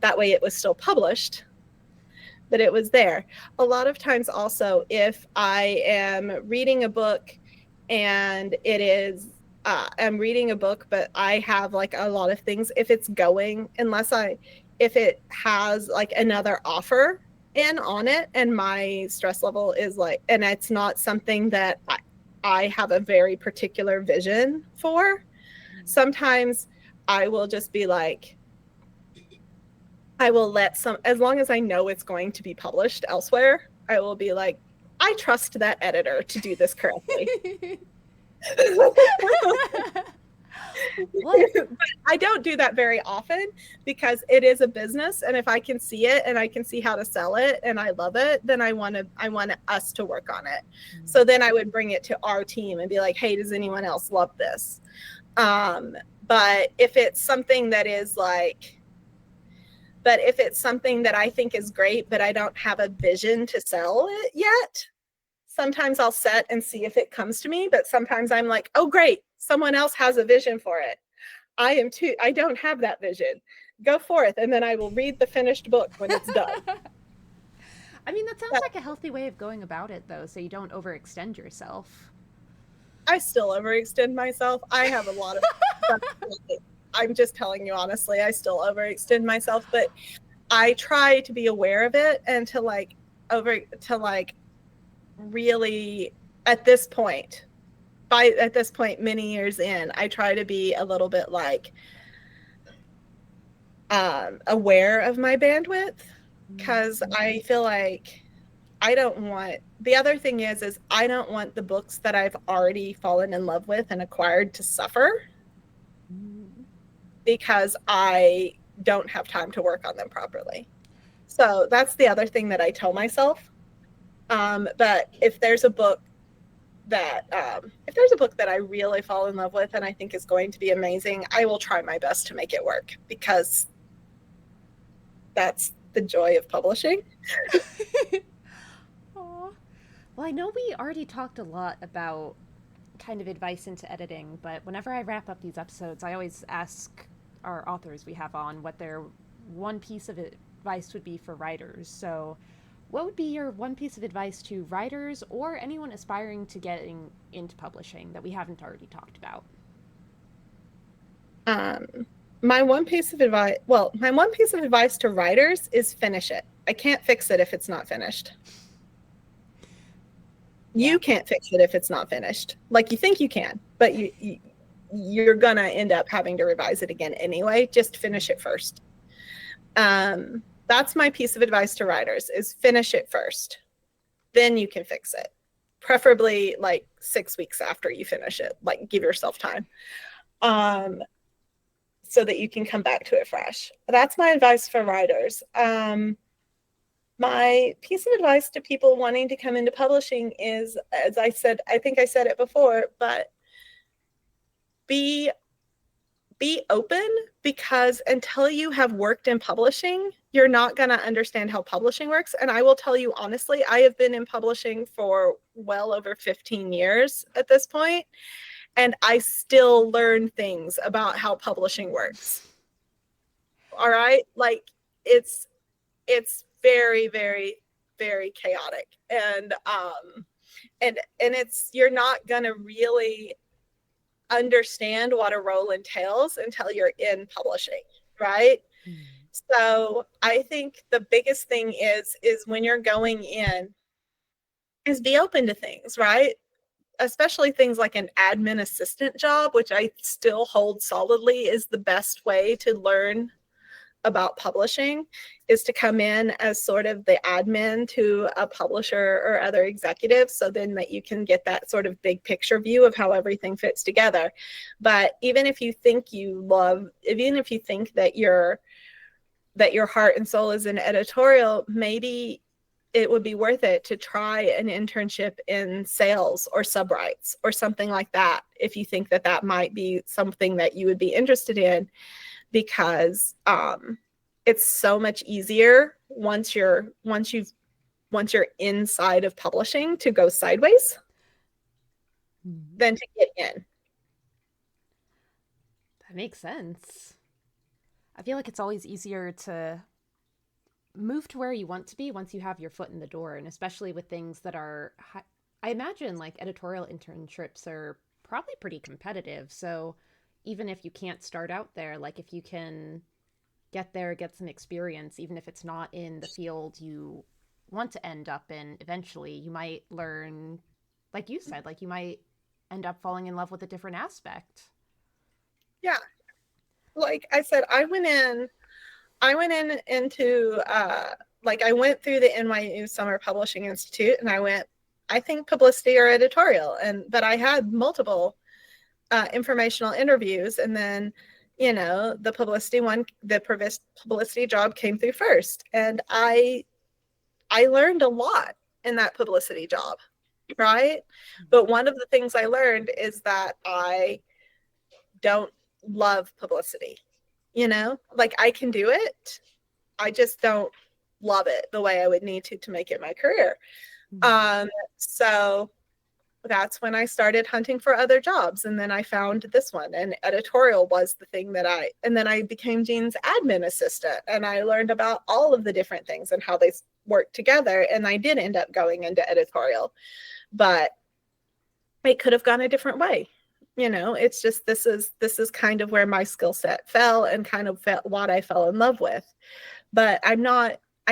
Speaker 2: that way it was still published, but it was there. A lot of times also, if I am reading a book and it is, I'm reading a book, but I have like a lot of things, if it's going, if it has like another offer in on it and my stress level is like, and it's not something that I have a very particular vision for, sometimes I will just be like, I will let as long as I know it's going to be published elsewhere, I will be like, I trust that editor to do this correctly. But I don't do that very often because it is a business, and if I can see it and I can see how to sell it and I love it, then I want us to work on it. Mm-hmm. So then I would bring it to our team and be like, hey, does anyone else love this? But if it's something that I think is great, but I don't have a vision to sell it yet, sometimes I'll set and see if it comes to me, but sometimes I'm like, oh, great, someone else has a vision for it. I don't have that vision. Go forth, and then I will read the finished book when it's done.
Speaker 1: I mean, that sounds like a healthy way of going about it, though, so you don't overextend yourself.
Speaker 2: I still overextend myself. I have a lot of stuff. I'm just telling you honestly, I still overextend myself, but I try to be aware of it and to really at this point, many years in, I try to be a little bit like aware of my bandwidth, because I feel like the other thing is I don't want the books that I've already fallen in love with and acquired to suffer because I don't have time to work on them properly. So that's the other thing that I tell myself. But if there's a book that I really fall in love with and I think is going to be amazing, I will try my best to make it work, because that's the joy of publishing.
Speaker 1: Well, I know we already talked a lot about kind of advice into editing, but whenever I wrap up these episodes, I always ask our authors we have on what their one piece of advice would be for writers. So what would be your one piece of advice to writers or anyone aspiring to getting into publishing that we haven't already talked about?
Speaker 2: My one piece of advice to writers is finish it. I can't fix it if it's not finished. Yeah. You can't fix it if it's not finished. Like, you think you can, but you're gonna end up having to revise it again anyway. Just finish it first. That's my piece of advice to writers, is finish it first. Then you can fix it. preferably like 6 weeks after you finish it. Like give yourself time. Um, so that you can come back to it fresh. That's my advice for writers. My piece of advice to people wanting to come into publishing is, as I said, I think I said it before, but be open, because until you have worked in publishing, you're not going to understand how publishing works. And I will tell you honestly, I have been in publishing for well over 15 years at this point, and I still learn things about how publishing works. All right? Like it's very, very, very chaotic. And it's, you're not going to really understand what a role entails until you're in publishing, right?
Speaker 1: Mm.
Speaker 2: So I think the biggest thing is when you're going in is be open to things, right? Especially things like an admin assistant job, which I still hold solidly is the best way to learn about publishing, is to come in as sort of the admin to a publisher or other executives, so then that you can get that sort of big picture view of how everything fits together. But even if you think that your heart and soul is in editorial, maybe it would be worth it to try an internship in sales or subrights or something like that, if you think that that might be something that you would be interested in, because it's so much easier once you're inside of publishing to go sideways than to get in.
Speaker 1: That makes sense. I feel like it's always easier to move to where you want to be once you have your foot in the door, and especially with things that are I imagine like editorial internships are probably pretty competitive. So even if you can't start out there, like if you can get there, get some experience, even if it's not in the field you want to end up in eventually, you might learn, like you said, like you might end up falling in love with a different aspect.
Speaker 2: Yeah. Like I said, I went into like I went through the NYU Summer Publishing Institute, and I think publicity or editorial, but I had multiple informational interviews, and then the publicity job came through first, and I learned a lot in that publicity job, right? But one of the things I learned is that I don't love publicity. Like I can do it, I just don't love it the way I would need to make it my career. So that's when I started hunting for other jobs. And then I found this one, and editorial was the thing and then I became Jean's admin assistant, and I learned about all of the different things and how they work together. And I did end up going into editorial, but it could have gone a different way. It's just, this is kind of where my skill set fell, and kind of what I fell in love with. But I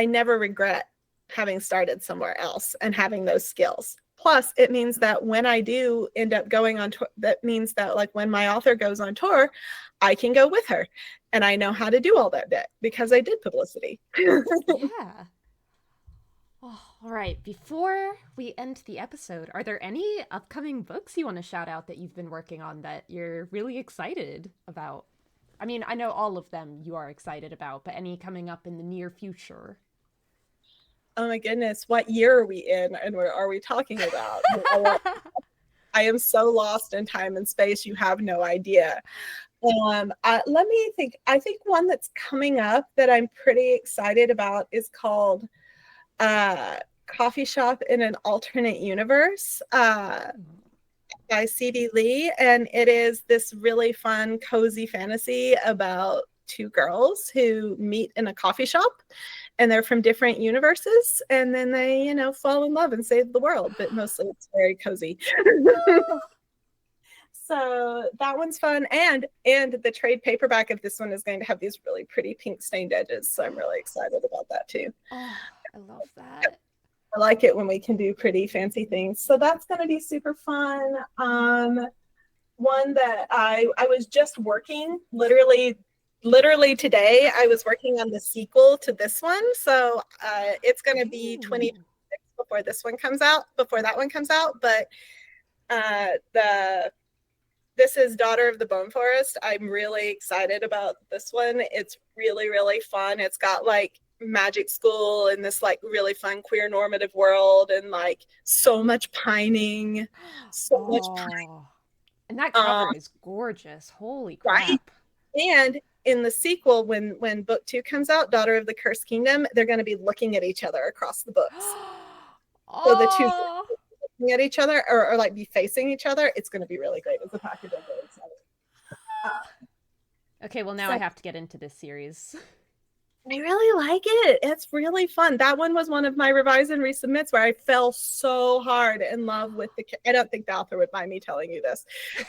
Speaker 2: never regret having started somewhere else and having those skills. Plus, it means that when I do end up going on tour, that means that like when my author goes on tour, I can go with her, and I know how to do all that bit because I did publicity.
Speaker 1: Yeah. Oh, all right. Before we end the episode, are there any upcoming books you want to shout out that you've been working on that you're really excited about? I mean, I know all of them you are excited about, but any coming up in the near future?
Speaker 2: Oh my goodness, what year are we in, and where are we talking about? I am so lost in time and space, you have no idea. Let me think. I think one that's coming up that I'm pretty excited about is called Coffee Shop in an Alternate Universe by C.B. Lee. And it is this really fun, cozy fantasy about two girls who meet in a coffee shop, and they're from different universes, and then they fall in love and save the world, but mostly it's very cozy. So that one's fun, and the trade paperback of this one is going to have these really pretty pink stained edges, so I'm really excited about that too.
Speaker 1: Oh, I love that.
Speaker 2: I like it when we can do pretty fancy things, so that's going to be super fun. One that I was just working literally today, I was working on the sequel to this one, so it's going to be 2026 before that one comes out. But the this is Daughter of the Bone Forest. I'm really excited about this one. It's really, really fun. It's got like magic school and this like really fun queer normative world and like so much pining, so much
Speaker 1: Oh, and that
Speaker 2: um,
Speaker 1: cover is gorgeous. Holy
Speaker 2: right.
Speaker 1: crap.
Speaker 2: And in the sequel, when book 2 comes out, Daughter of the Cursed Kingdom, they're going to be looking at each other across the books. So the two
Speaker 1: Oh.
Speaker 2: looking at each other or like be facing each other. It's going to be really great as a package. I'm really excited.
Speaker 1: Okay, well now I
Speaker 2: So
Speaker 1: have to get into this series.
Speaker 2: I really like it. It's really fun. That one was one of my revise and resubmits where I fell so hard in love with the. I don't think the author would mind me telling you this.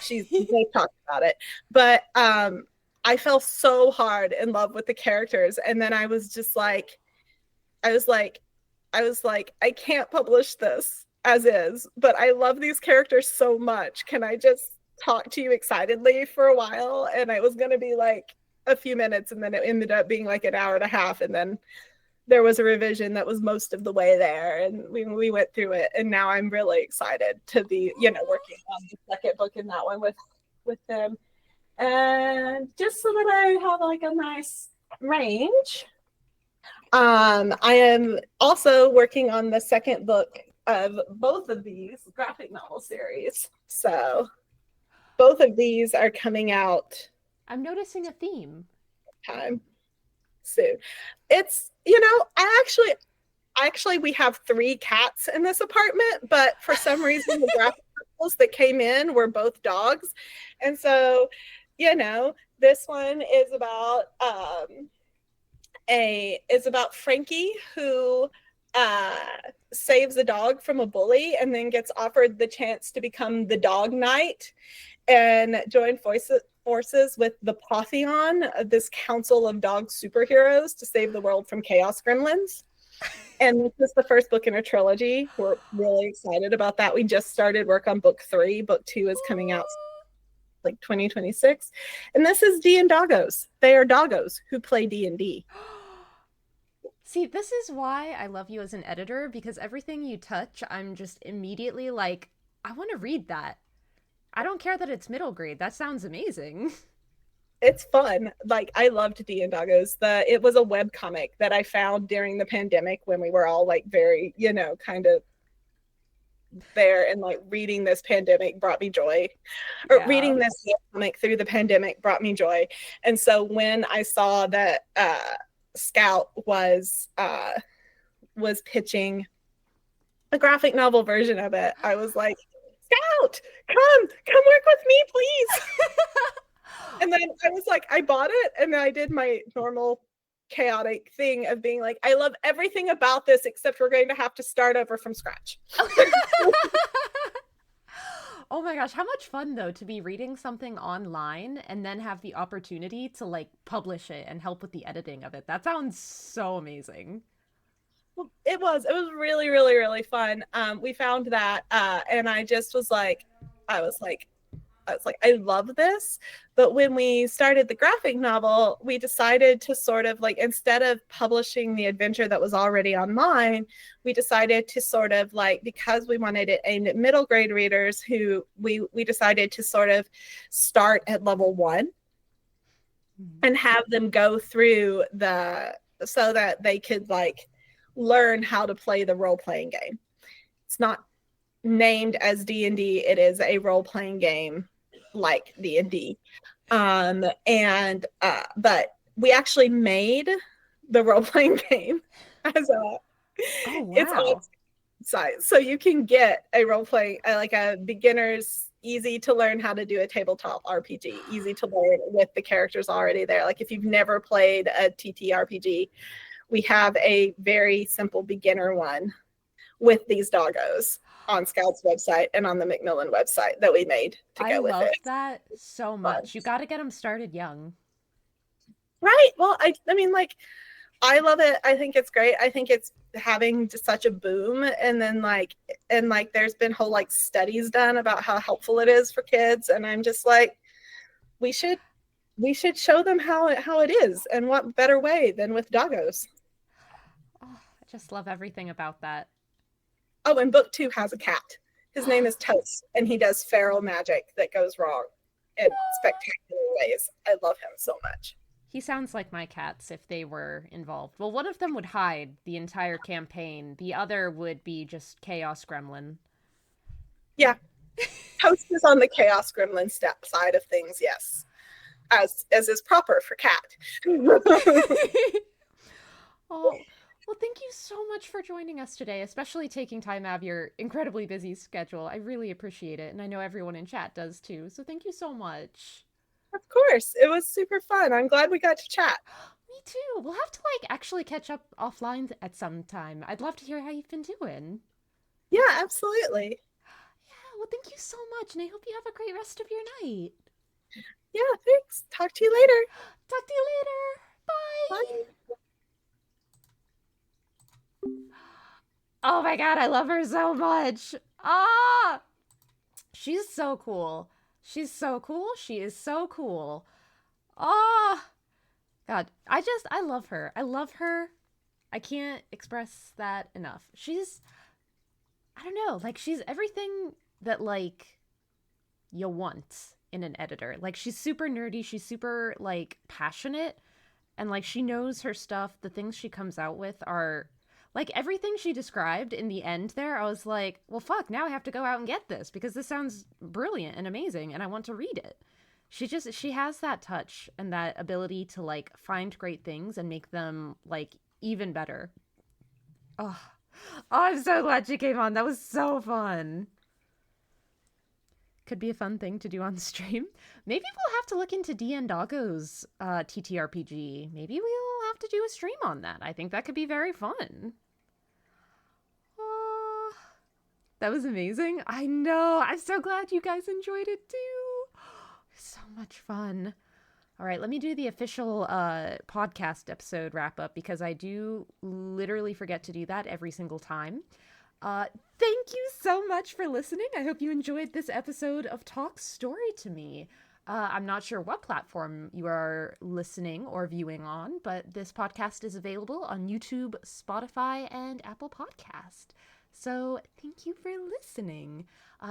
Speaker 2: They talked about it, but I fell so hard in love with the characters, and then I was just like, I was like, I can't publish this as is, but I love these characters so much. Can I just talk to you excitedly for a while? And it was going to be like a few minutes, and then it ended up being like an hour and a half. And then there was a revision that was most of the way there, and we went through it. And now I'm really excited to be, working on the second book in that one with them. And just so that I have like a nice range. I am also working on the second book of both of these graphic novel series. So both of these are coming out
Speaker 1: I'm noticing a theme.
Speaker 2: time soon. It's, I actually we have 3 cats in this apartment, but for some reason the graphic novels that came in were both dogs. And so, this one is about Frankie who saves a dog from a bully and then gets offered the chance to become the dog knight and join forces with the Pantheon, this council of dog superheroes to save the world from chaos gremlins. And this is the first book in a trilogy. We're really excited about that. We just started work on book 3. Book 2 is coming out like 2026. And this is D and Doggos. They are doggos who play D&D.
Speaker 1: See, this is why I love you as an editor because everything you touch, I'm just immediately like, I want to read that. I don't care that it's middle grade. That sounds amazing.
Speaker 2: It's fun. Like I loved D and Doggos. It was a web comic that I found during the pandemic when we were all like very, kind of there, and like reading this pandemic brought me joy. Or
Speaker 1: Yeah.
Speaker 2: reading this comic through the pandemic brought me joy. And so when I saw that Scout was pitching a graphic novel version of it, I was like, Scout, come work with me, please. And then I was like, I bought it, and then I did my normal chaotic thing of being like, I love everything about this except we're going to have to start over from scratch.
Speaker 1: Oh my gosh, how much fun though to be reading something online and then have the opportunity to like publish it and help with the editing of it. That sounds so amazing.
Speaker 2: It was really, really, really fun. We found that, and I just was like, I was like, I love this. But when we started the graphic novel, we decided to sort of like, instead of publishing the adventure that was already online, we decided to sort of like, because we wanted it aimed at middle grade readers, who we decided to sort of start at level 1 and have them go through so that they could like learn how to play the role-playing game. It's not named as D&D. It is a role-playing game like D&D. But we actually made the role-playing game as
Speaker 1: Oh
Speaker 2: it's on
Speaker 1: wow.
Speaker 2: site. So you can get a role-playing, like a beginner's easy to learn how to do a tabletop RPG, easy to learn with the characters already there. Like if you've never played a TTRPG, we have a very simple beginner one with these doggos on Scout's website and on the Macmillan website that we made to
Speaker 1: I
Speaker 2: go with
Speaker 1: love
Speaker 2: it.
Speaker 1: that so
Speaker 2: But,
Speaker 1: much. You got to get them started young.
Speaker 2: right. Well, I mean, like, I love it. I think it's great. I think it's having just such a boom. And then there's been whole like studies done about how helpful it is for kids. And I'm just like, we should show them how it is, and what better way than with doggos.
Speaker 1: Oh, I just love everything about that.
Speaker 2: Oh, and book 2 has a cat. His name is Toast, and he does feral magic that goes wrong in spectacular ways. I love him so much.
Speaker 1: He sounds like my cats if they were involved. Well, one of them would hide the entire campaign. The other would be just Chaos Gremlin.
Speaker 2: Yeah, Toast is on the Chaos Gremlin step side of things, yes, as is proper for cat.
Speaker 1: Oh, well, thank you so much for joining us today, especially taking time out of your incredibly busy schedule. I really appreciate it, and I know everyone in chat does too. So thank you so much.
Speaker 2: Of course, it was super fun. I'm glad we got to chat.
Speaker 1: Me too. We'll have to actually catch up offline at some time. I'd love to hear how you've been doing.
Speaker 2: Yeah, absolutely.
Speaker 1: Yeah, well, thank you so much, and I hope you have a great rest of your night.
Speaker 2: Yeah, thanks. Talk to you later.
Speaker 1: Talk to you later. Bye.
Speaker 2: Bye.
Speaker 1: Oh my god, I love her so much. Ah! She's so cool. She's so cool. She is so cool. Ah! God, I love her. I love her. I can't express that enough. I don't know, she's everything that, you want in an editor. Like, she's super nerdy, she's super, passionate, and, she knows her stuff. The things she comes out with are, everything she described in the end there, I was like, well, fuck, now I have to go out and get this because this sounds brilliant and amazing and I want to read it. She has that touch and that ability to, find great things and make them, even better. Oh, I'm so glad she came on. That was so fun. Could be a fun thing to do on stream. Maybe we'll have to look into DN Doggo's TTRPG. Maybe we'll have to do a stream on that. I think that could be very fun. Oh, that was amazing. I know. I'm so glad you guys enjoyed it too. So much fun. All right, let me do the official podcast episode wrap up because I do literally forget to do that every single time. Thank you so much for listening. I hope you enjoyed this episode of Talk Story to Me. I'm not sure what platform you are listening or viewing on, but this podcast is available on YouTube, Spotify, and Apple Podcast. So thank you for listening.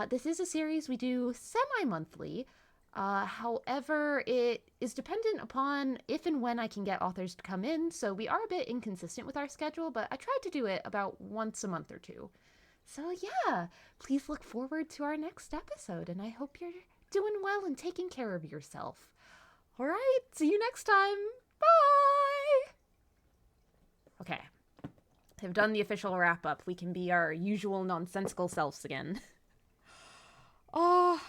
Speaker 1: This is a series we do semi-monthly. However, it is dependent upon if and when I can get authors to come in, so we are a bit inconsistent with our schedule, but I try to do it about once a month or two. So yeah, please look forward to our next episode, and I hope you're doing well and taking care of yourself. All right, see you next time. Bye! Okay, I've done the official wrap-up. We can be our usual nonsensical selves again. Oh,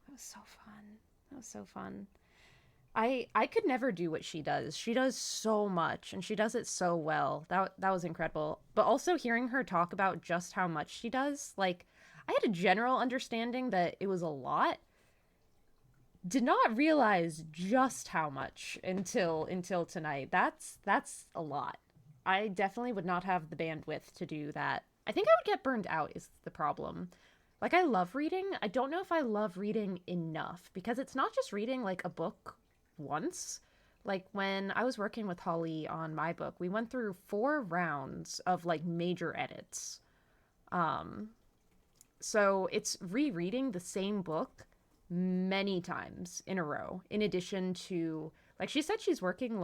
Speaker 1: that was so fun. That was so fun. I could never do what she does. She does so much and she does it so well. That was incredible. But also hearing her talk about just how much she does, I had a general understanding that it was a lot. Did not realize just how much until tonight. That's a lot. I definitely would not have the bandwidth to do that. I think I would get burned out is the problem. I love reading. I don't know if I love reading enough because it's not just reading a book once. When I was working with Holly on my book, we went through 4 rounds of major edits. So it's rereading the same book many times in a row, in addition to, she said she's working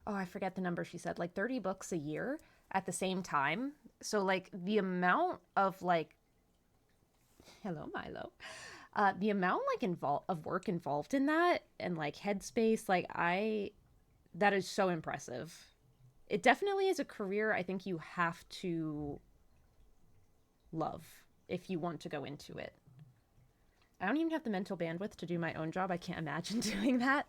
Speaker 1: oh, I forget the number she said, 30 books a year at the same time. So the amount of hello Milo, the amount of work involved in that and headspace, that is so impressive. It definitely is a career I think you have to love if you want to go into it. I don't even have the mental bandwidth to do my own job. I can't imagine doing that.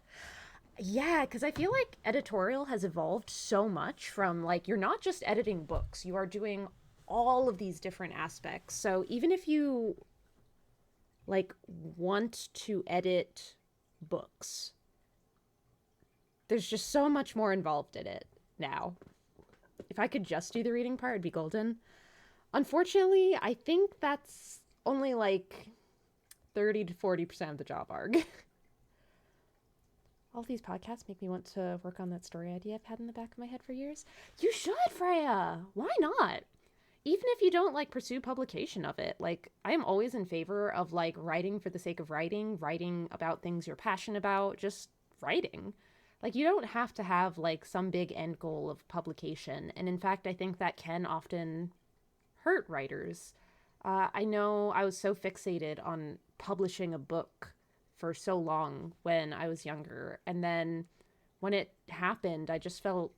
Speaker 1: Yeah, because I feel like editorial has evolved so much from you're not just editing books, you are doing all of these different aspects. So even if you want to edit books, there's just so much more involved in it now. If I could just do the reading part, it'd be golden. Unfortunately, I think that's only 30 to 40% of the job arc. All these podcasts make me want to work on that story idea I've had in the back of my head for years. You should, Freya! Why not? even if you don't like pursue publication of it, like I am always in favor of like writing for the sake of writing, writing about things you're passionate about, just writing. Like you don't have to have like some big end goal of publication. And in fact, I think that can often hurt writers. I know I was so fixated on publishing a book for so long when I was younger. And then when it happened, I just felt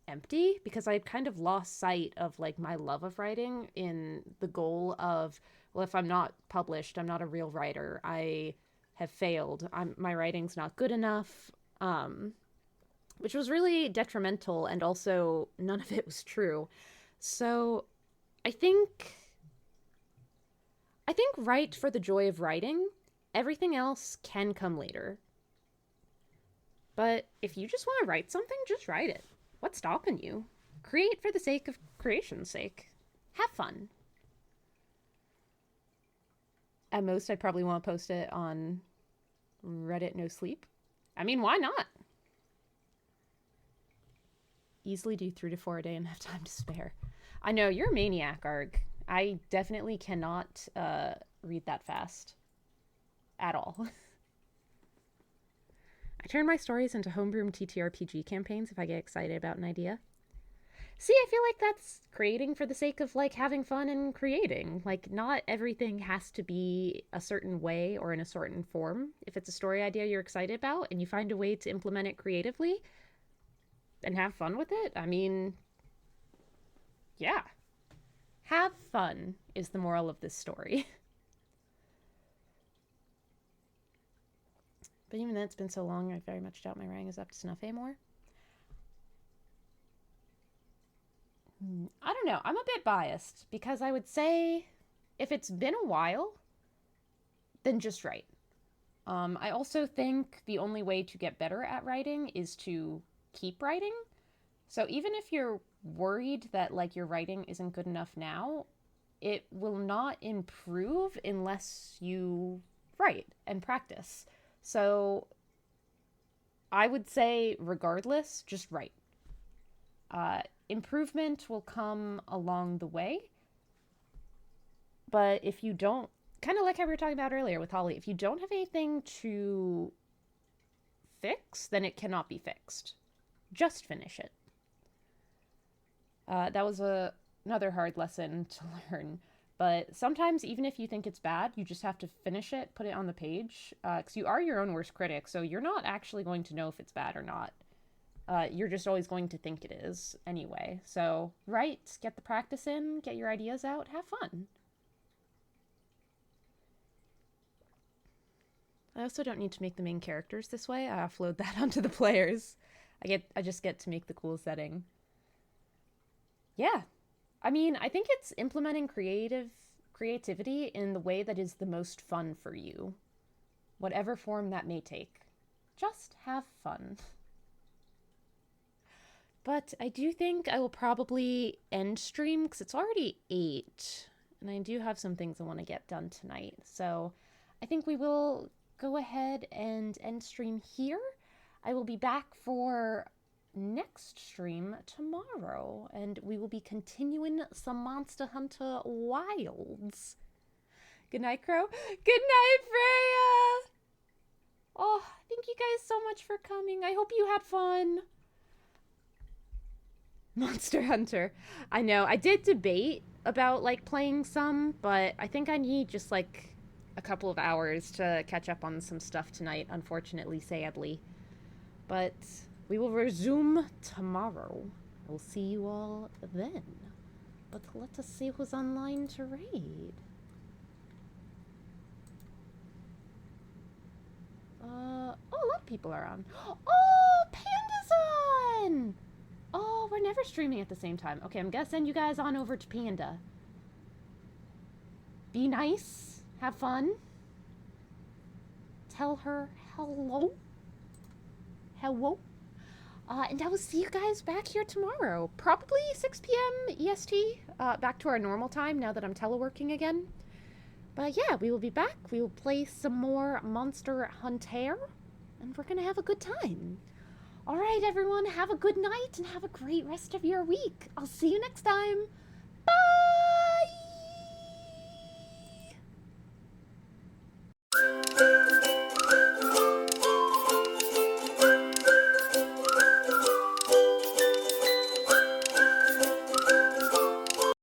Speaker 1: empty because I had kind of lost sight of like my love of writing in the goal of, well, if I'm not published, I'm not a real writer. I have failed. My writing's not good enough. Which was really detrimental, and also none of it was true. So I think I think write for the joy of writing. Everything else can come later. But if you just want to write something, just write it. What's stopping you? Create for the sake of creation's sake. Have fun. At most, I'd probably want to post it on Reddit No Sleep. I mean, why not? Easily do 3 to 4 a day and have time to spare. I know, you're a maniac, Arg. I definitely cannot read that fast. At all. I turn my stories into homebrew TTRPG campaigns if I get excited about an idea. See, I feel like that's creating for the sake of like having fun and creating. Like not everything has to be a certain way or in a certain form. If it's a story idea you're excited about and you find a way to implement it creatively and have fun with it, I mean, yeah. Have fun is the moral of this story. But even then, it's been so long, I very much doubt my writing is up to snuff anymore. I don't know. I'm a bit biased because I would say if it's been a while, then just write. I also think the only way to get better at writing is to keep writing. So even if you're worried that like your writing isn't good enough now, it will not improve unless you write and practice. So I would say regardless, just write. Improvement will come along the way. But if you don't, kind of like how we were talking about earlier with Holly, if you don't have anything to fix, then it cannot be fixed. Just finish it. That was another hard lesson to learn. But sometimes, even if you think it's bad, you just have to finish it, put it on the page, because you are your own worst critic, so you're not actually going to know if it's bad or not. You're just always going to think it is anyway. So write, get the practice in, get your ideas out, have fun. I also don't need to make the main characters this way. I offload that onto the players. I just get to make the cool setting. Yeah. I mean, I think it's implementing creativity in the way that is the most fun for you. Whatever form that may take. Just have fun. But I do think I will probably end stream because it's already 8. And I do have some things I want to get done tonight. So I think we will go ahead and end stream here. I will be back for next stream tomorrow, and we will be continuing some Monster Hunter Wilds. Good night, Crow. Good night, Freya! Oh, thank you guys so much for coming. I hope you had fun. Monster Hunter. I know, I did debate about, like, playing some, but I think I need just, like, a couple of hours to catch up on some stuff tonight, unfortunately, sadly. But we will resume tomorrow. I will see you all then. But let us see who's online to raid. Oh, a lot of people are on. Oh, Panda's on! Oh, we're never streaming at the same time. Okay, I'm gonna send you guys on over to Panda. Be nice. Have fun. Tell her hello. Hello. And I will see you guys back here tomorrow. Probably 6 p.m. EST. Back to our normal time now that I'm teleworking again. But yeah, we will be back. We will play some more Monster Hunter. And we're going to have a good time. All right, everyone. Have a good night and have a great rest of your week. I'll see you next time.